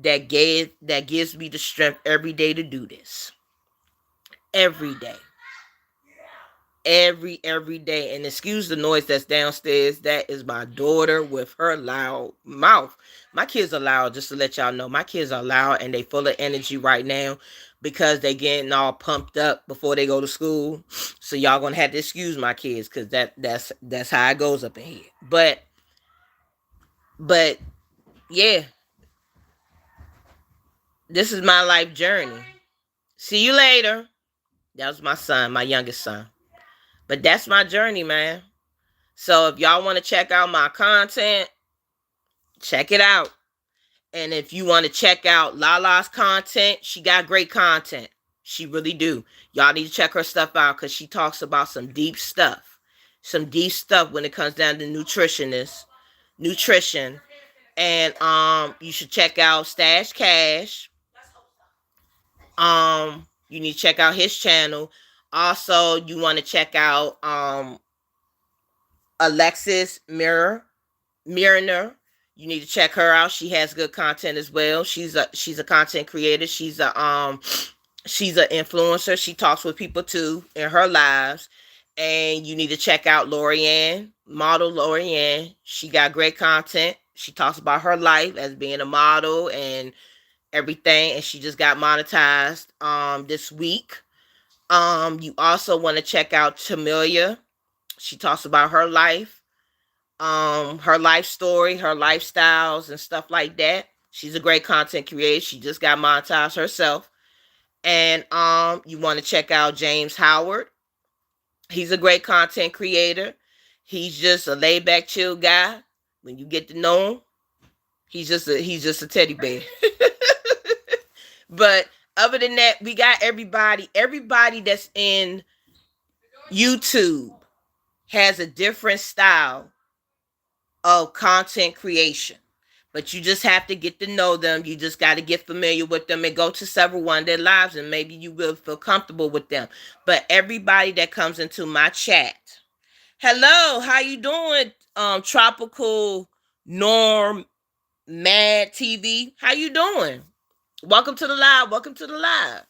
that gives me the strength every day to do this. Every day. Every day. And excuse the noise that's downstairs. That is my daughter with her loud mouth. My kids are loud, just to let y'all know. My kids are loud and they full of energy right now because they getting all pumped up before they go to school. So y'all gonna have to excuse my kids because that's how it goes up in here. But yeah, this is my life journey. See you later. That was my son, my youngest son. But that's my journey, man. So if y'all want to check out my content, check it out. And if you want to check out Lala's content, she got great content. She really do. Y'all need to check her stuff out because she talks about some deep stuff. Some deep stuff when it comes down to nutrition. And you should check out Stash Cash. You need to check out his channel. Also, you want to check out Alexis Mirner. You need to check her out. She has good content as well. She's a content creator. She's an influencer. She talks with people too in her lives. And you need to check out Lorianne, model Lorianne. She got great content. She talks about her life as being a model and everything, and she just got monetized this week. You also want to check out Tamelia. She talks about her life, her life story, her lifestyles and stuff like that. She's a great content creator. She just got monetized herself. And you want to check out James Howard. He's a great content creator. He's just a laid back, chill guy. When you get to know him, he's just a teddy bear. But other than that, we got everybody that's in YouTube has a different style of content creation. But you just have to get to know them. You just got to get familiar with them and go to several one of their lives, and maybe you will feel comfortable with them. But everybody that comes into my chat, hello, how you doing? Tropical Norm Mad TV, how you doing? Welcome to the live. Welcome to the live.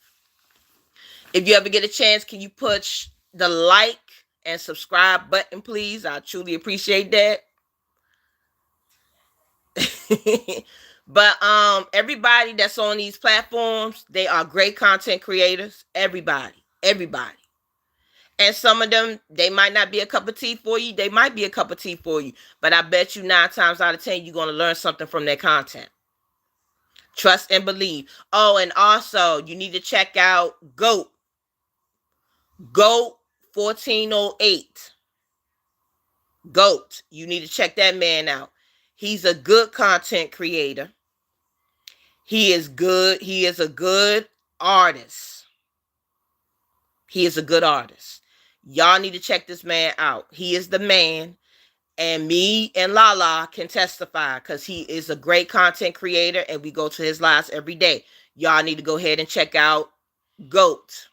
If you ever get a chance, can you push the like and subscribe button, please. I truly appreciate that. But everybody that's on these platforms, they are great content creators. Everybody. And some of them, they might not be a cup of tea for you. They might be a cup of tea for you. But I bet you 9 times out of 10, you're going to learn something from their content. Trust and believe. Oh, and also, you need to check out GOAT. GOAT 1408. GOAT. You need to check that man out. He's a good content creator. He is good. He is a good artist. He is a good artist. Y'all need to check this man out. He is the man. And me and Lala can testify because he is a great content creator and we go to his lives every day. Y'all need to go ahead and check out GOAT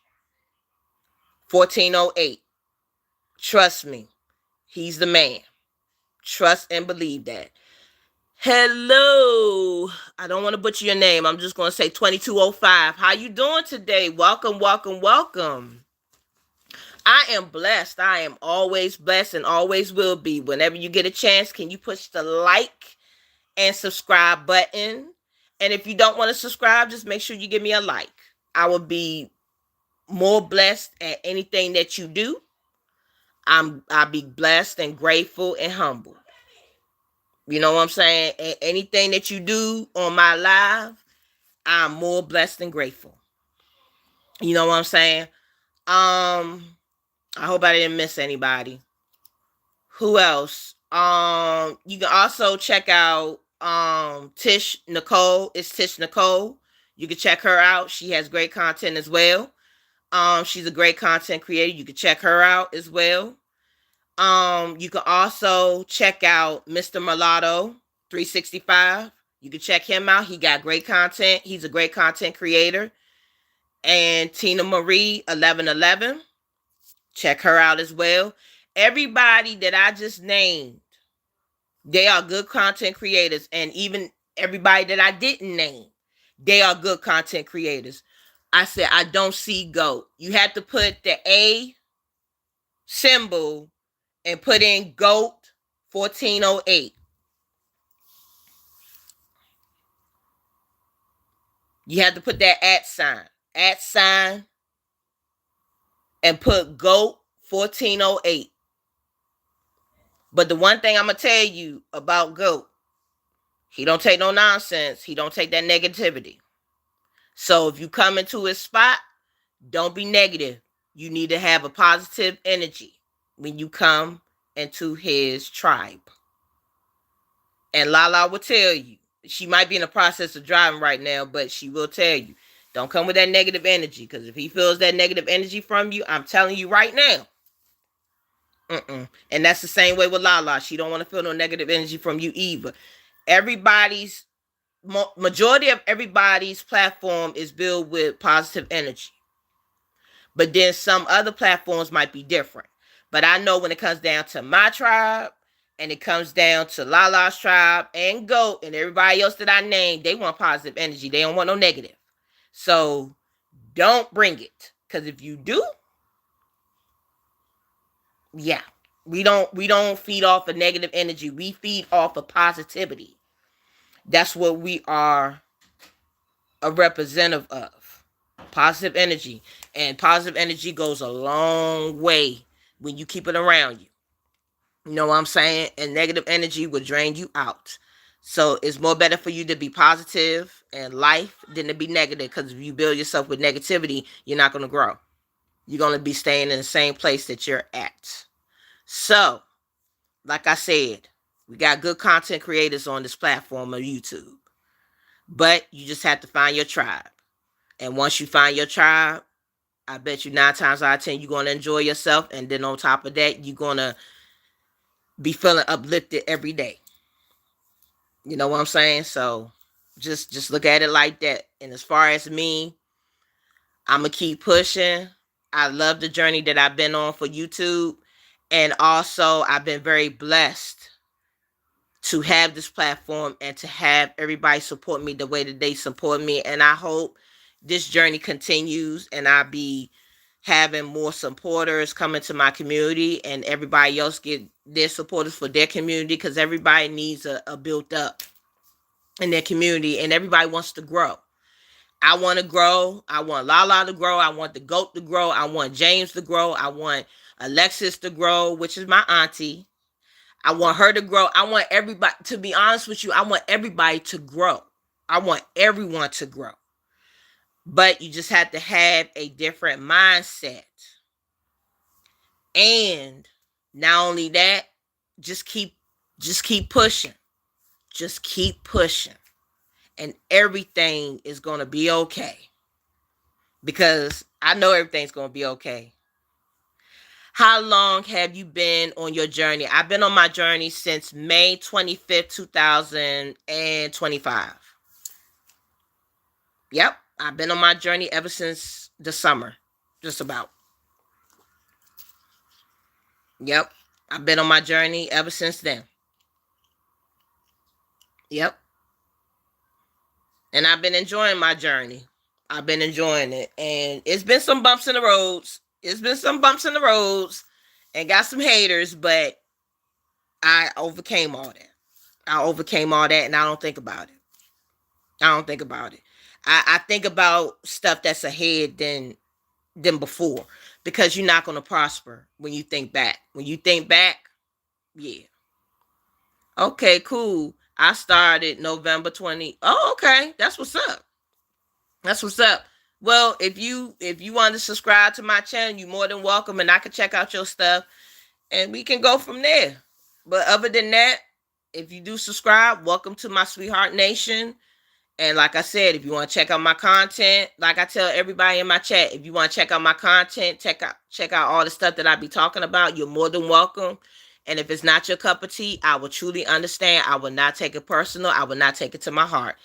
1408. Trust me. He's the man. Trust and believe that. Hello. I don't want to butcher your name. I'm just going to say 2205. How you doing today? Welcome, welcome, welcome. I am blessed. I am always blessed and always will be. Whenever you get a chance, can you push the like and subscribe button? And if you don't want to subscribe, just make sure you give me a like. I will be more blessed at anything that you do. I'll be blessed and grateful and humble. You know what I'm saying? And anything that you do on my live, I'm more blessed and grateful. You know what I'm saying? I hope I didn't miss anybody. Who else? You can also check out Tish Nicole. It's Tish Nicole. You can check her out. She has great content as well. She's a great content creator. You can check her out as well. You can also check out Mr. Mulatto 365. You can check him out. He got great content. He's a great content creator. And Tina Marie 1111. Check her out as well. Everybody that I just named, they are good content creators. And even everybody that I didn't name, they are good content creators. I said, I don't see GOAT. You have to put the A symbol and put in GOAT 1408. You have to put that at sign, and put GOAT 1408. But the one thing I'm going to tell you about GOAT, he don't take no nonsense. He don't take that negativity. So if you come into his spot, don't be negative. You need to have a positive energy when you come into his tribe. And Lala will tell you. She might be in the process of driving right now, but she will tell you. Don't come with that negative energy. Because if he feels that negative energy from you, I'm telling you right now. And that's the same way with Lala. She don't want to feel no negative energy from you either. Majority of everybody's platform is built with positive energy. But then some other platforms might be different. But I know when it comes down to my tribe, and it comes down to Lala's tribe and GOAT and everybody else that I named, they want positive energy. They don't want no negative. So don't bring it. Because if you do, yeah, we don't feed off of negative energy. We feed off of positivity. That's what we are a representative of. Positive energy. And positive energy goes a long way when you keep it around you. You know what I'm saying? And negative energy will drain you out. So it's more better for you to be positive and life than to be negative. Because if you build yourself with negativity, you're not going to grow. You're going to be staying in the same place that you're at. So, like I said, we got good content creators on this platform of YouTube. But you just have to find your tribe. And once you find your tribe, I bet you 9 times out of 10, you're going to enjoy yourself. And then on top of that, you're going to be feeling uplifted every day. You know what I'm saying? So just look at it like that. And as far as me, I'm going to keep pushing. I love the journey that I've been on for YouTube. And also, I've been very blessed to have this platform and to have everybody support me the way that they support me. And I hope this journey continues and I be having more supporters coming to my community, and everybody else get their supporters for their community, because everybody needs a built up in their community, and everybody wants to grow. I want to grow. I want Lala to grow. I want the GOAT to grow. I want James to grow. I want Alexis to grow, which is my auntie. I want her to grow. I want everybody, to be honest with you, I want everybody to grow. I want everyone to grow. But you just have to have a different mindset. And not only that, just keep pushing. Just keep pushing. And everything is going to be okay. Because I know everything's going to be okay. How long have you been on your journey? I've been on my journey since May 25th, 2025. Yep, I've been on my journey ever since the summer, just about. Yep, I've been on my journey ever since then. Yep, and I've been enjoying my journey. I've been enjoying it, and it's been some bumps in the roads. It's been some bumps in the roads, and got some haters, but I overcame all that. I overcame all that, and I don't think about it. I don't think about it. I think about stuff that's ahead than before, because you're not going to prosper when you think back. When you think back, yeah. Okay, cool. I started November 20. Oh, okay. That's what's up. That's what's up. Well, if you want to subscribe to my channel, you're more than welcome, and I can check out your stuff, and we can go from there. But other than that, if you do subscribe, welcome to my sweetheart nation. And like I said, if you want to check out my content, like I tell everybody in my chat, if you want to check out my content, check out all the stuff that I be talking about, you're more than welcome. And if it's not your cup of tea, I will truly understand. I will not take it personal. I will not take it to my heart.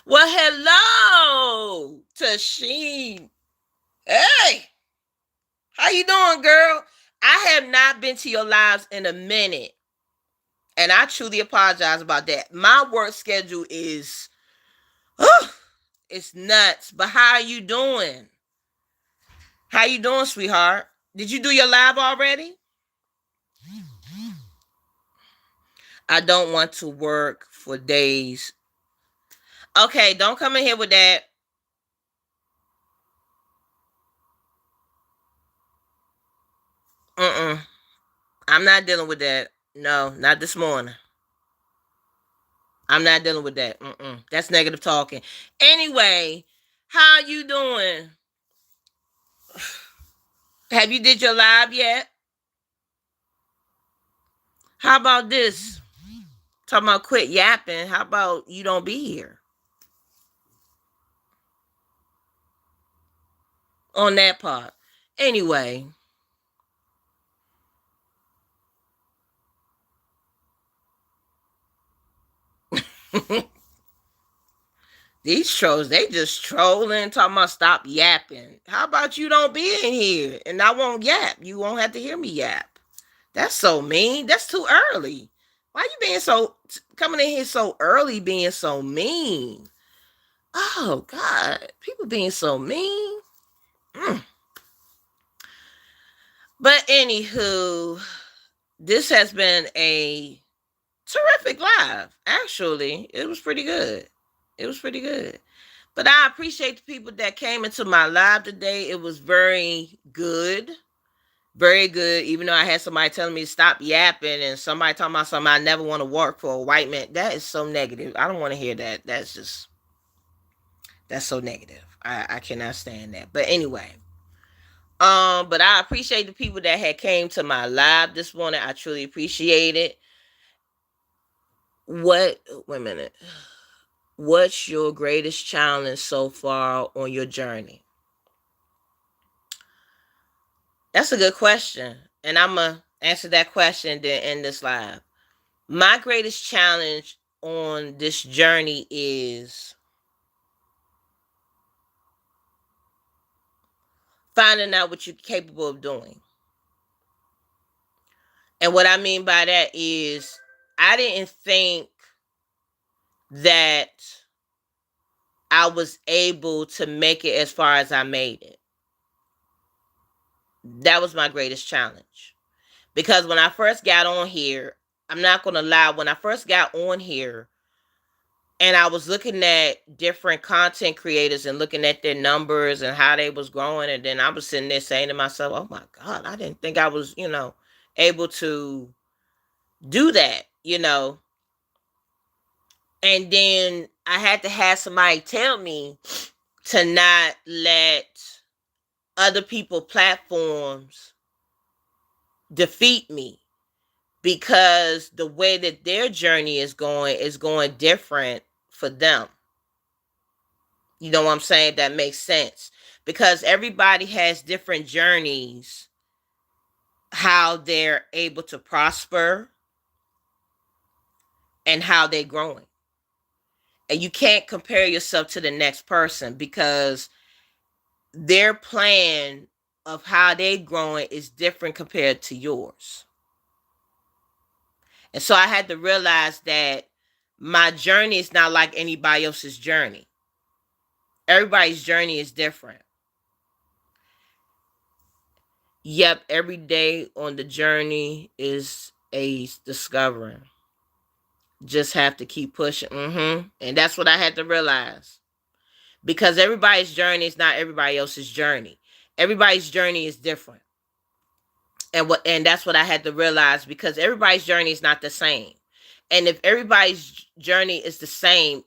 Well, hello, Tasheen. Hey, how you doing, girl? I have not been to your lives in a minute, and I truly apologize about that. My work schedule is, it's nuts. But how are you doing? How you doing, sweetheart? Did you do your live already? I don't want to work for days. Okay, don't come in here with that. I'm not dealing with that. No, not this morning. I'm not dealing with that. That's negative talking. Anyway, how you doing? Have you did your live yet? How about this? Talking about quit yapping. How about you don't be here on that part? Anyway. These trolls, they just trolling, talking about stop yapping. How about you don't be in here and I won't yap? You won't have to hear me yap. That's so mean. That's too early. Why you being so coming in here so early, being so mean? Oh God, people being so mean. But anywho, this has been a terrific live. Actually, it was pretty good. It was pretty good. But I appreciate the people that came into my live today. It was very good. Very good. Even though I had somebody telling me to stop yapping, and somebody talking about something, I never want to work for a white man. That is so negative. I don't want to hear that. That's so negative. I cannot stand that. But anyway. But I appreciate the people that had came to my live this morning. I truly appreciate it. Wait a minute. What's your greatest challenge so far on your journey? That's a good question. And I'm going to answer that question then end this live. My greatest challenge on this journey is finding out what you're capable of doing. And what I mean by that is I didn't think that I was able to make it as far as I made it. That was my greatest challenge. Because when I first got on here, I'm not going to lie, when I first got on here and I was looking at different content creators and looking at their numbers and how they was growing, and then I was sitting there saying to myself, oh my God, I didn't think I was, able to do that, And then I had to have somebody tell me to not let other people platforms defeat me, because the way that their journey is going different for them. You know what I'm saying? That makes sense. Because everybody has different journeys, how they're able to prosper and how they're growing. And you can't compare yourself to the next person, because their plan of how they're growing is different compared to yours. And so I had to realize that my journey is not like anybody else's journey. Everybody's journey is different. Yep, every day on the journey is a discovering. Just have to keep pushing. And that's what I had to realize. Because everybody's journey is not everybody else's journey. Everybody's journey is different. And that's what I had to realize, because everybody's journey is not the same. And if everybody's journey is the same,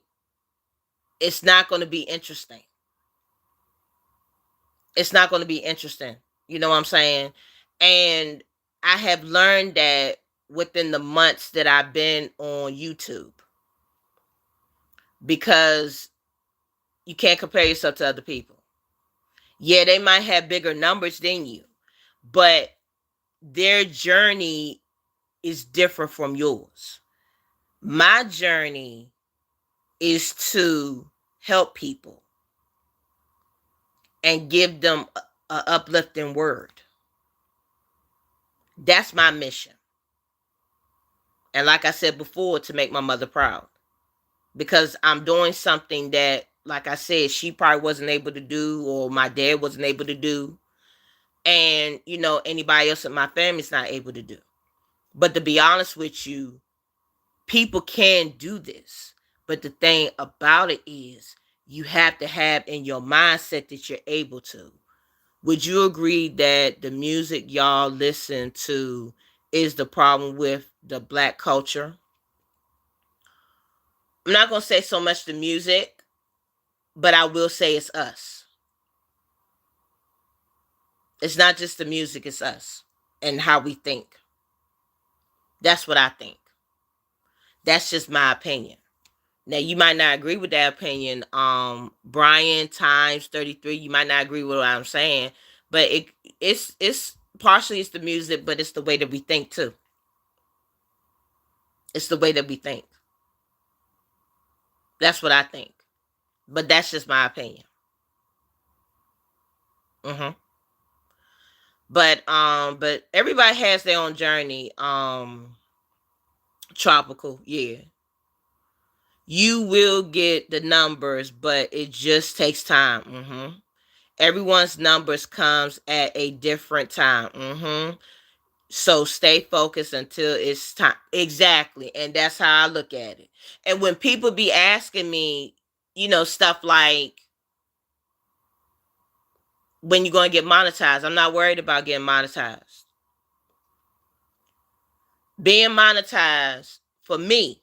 it's not going to be interesting. It's not going to be interesting. You know what I'm saying? And I have learned that within the months that I've been on YouTube, because you can't compare yourself to other people. Yeah, they might have bigger numbers than you, but their journey is different from yours. My journey is to help people and give them a uplifting word. That's my mission. And like I said before, to make my mother proud. Because I'm doing something that, like I said, she probably wasn't able to do, or my dad wasn't able to do. And, anybody else in my family is not able to do. But to be honest with you, people can do this. But the thing about it is, you have to have in your mindset that you're able to. Would you agree that the music y'all listen to is the problem with the black culture? I'm not going to say so much the music, but I will say it's us. It's not just the music, it's us and how we think. That's what I think. That's just my opinion. Now, you might not agree with that opinion. Brian times 33, you might not agree with what I'm saying, but it's partially it's the music, but it's the way that we think too. It's the way that we think. That's what I think. But that's just my opinion. But everybody has their own journey. Tropical, yeah. You will get the numbers, but it just takes time. Everyone's numbers comes at a different time. So stay focused until it's time. Exactly. And that's how I look at it. And when people be asking me, stuff like, when you going to get monetized, I'm not worried about getting monetized. Being monetized for me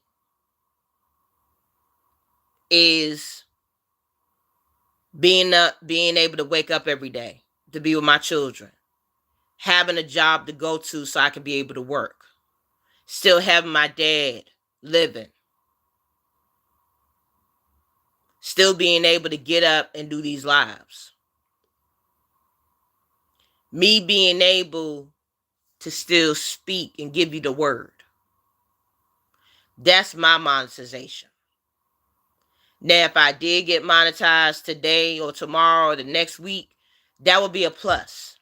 is being able to wake up every day, to be with my children, having a job to go to so I can be able to work, still having my dad living, still being able to get up and do these lives, me being able to still speak and give you the word. That's my monetization. Now, if I did get monetized today or tomorrow or the next week, that would be a plus.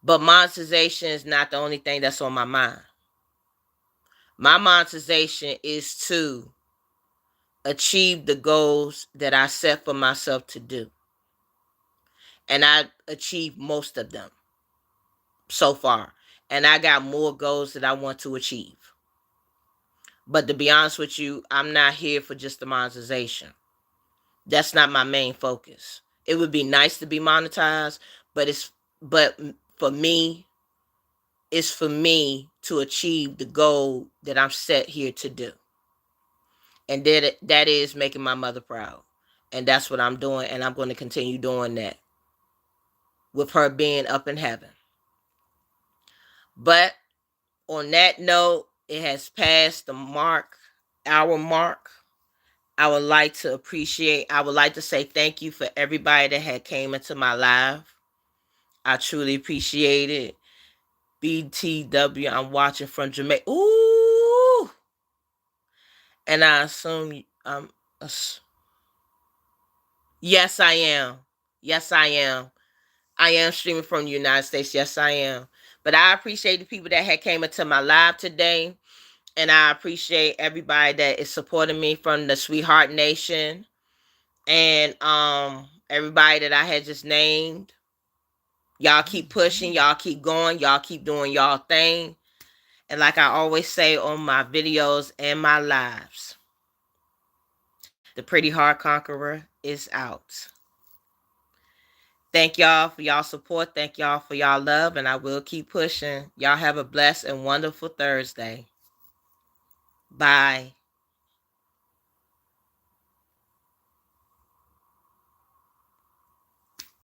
But monetization is not the only thing that's on my mind. My monetization is to achieve the goals that I set for myself to do. And I achieved most of them so far. And I got more goals that I want to achieve. But to be honest with you, I'm not here for just the monetization. That's not my main focus. It would be nice to be monetized, but but for me, it's for me to achieve the goal that I'm set here to do. And that is making my mother proud. And that's what I'm doing, and I'm going to continue doing that with her being up in heaven. But on that note, it has passed the hour mark. I would like to say thank you for everybody that had came into my live. I truly appreciate it. BTW, I'm watching from Jamaica. Ooh! And I assume yes, I am. Yes, I am. I am streaming from the United States. Yes, I am. But I appreciate the people that had came into my live today. And I appreciate everybody that is supporting me from the Sweetheart Nation. And everybody that I had just named. Y'all keep pushing, y'all keep going, y'all keep doing y'all thing. And like I always say on my videos and my lives, the Pretty Heart Conqueror is out. Thank y'all for y'all support. Thank y'all for y'all love. And I will keep pushing. Y'all have a blessed and wonderful Thursday. Bye.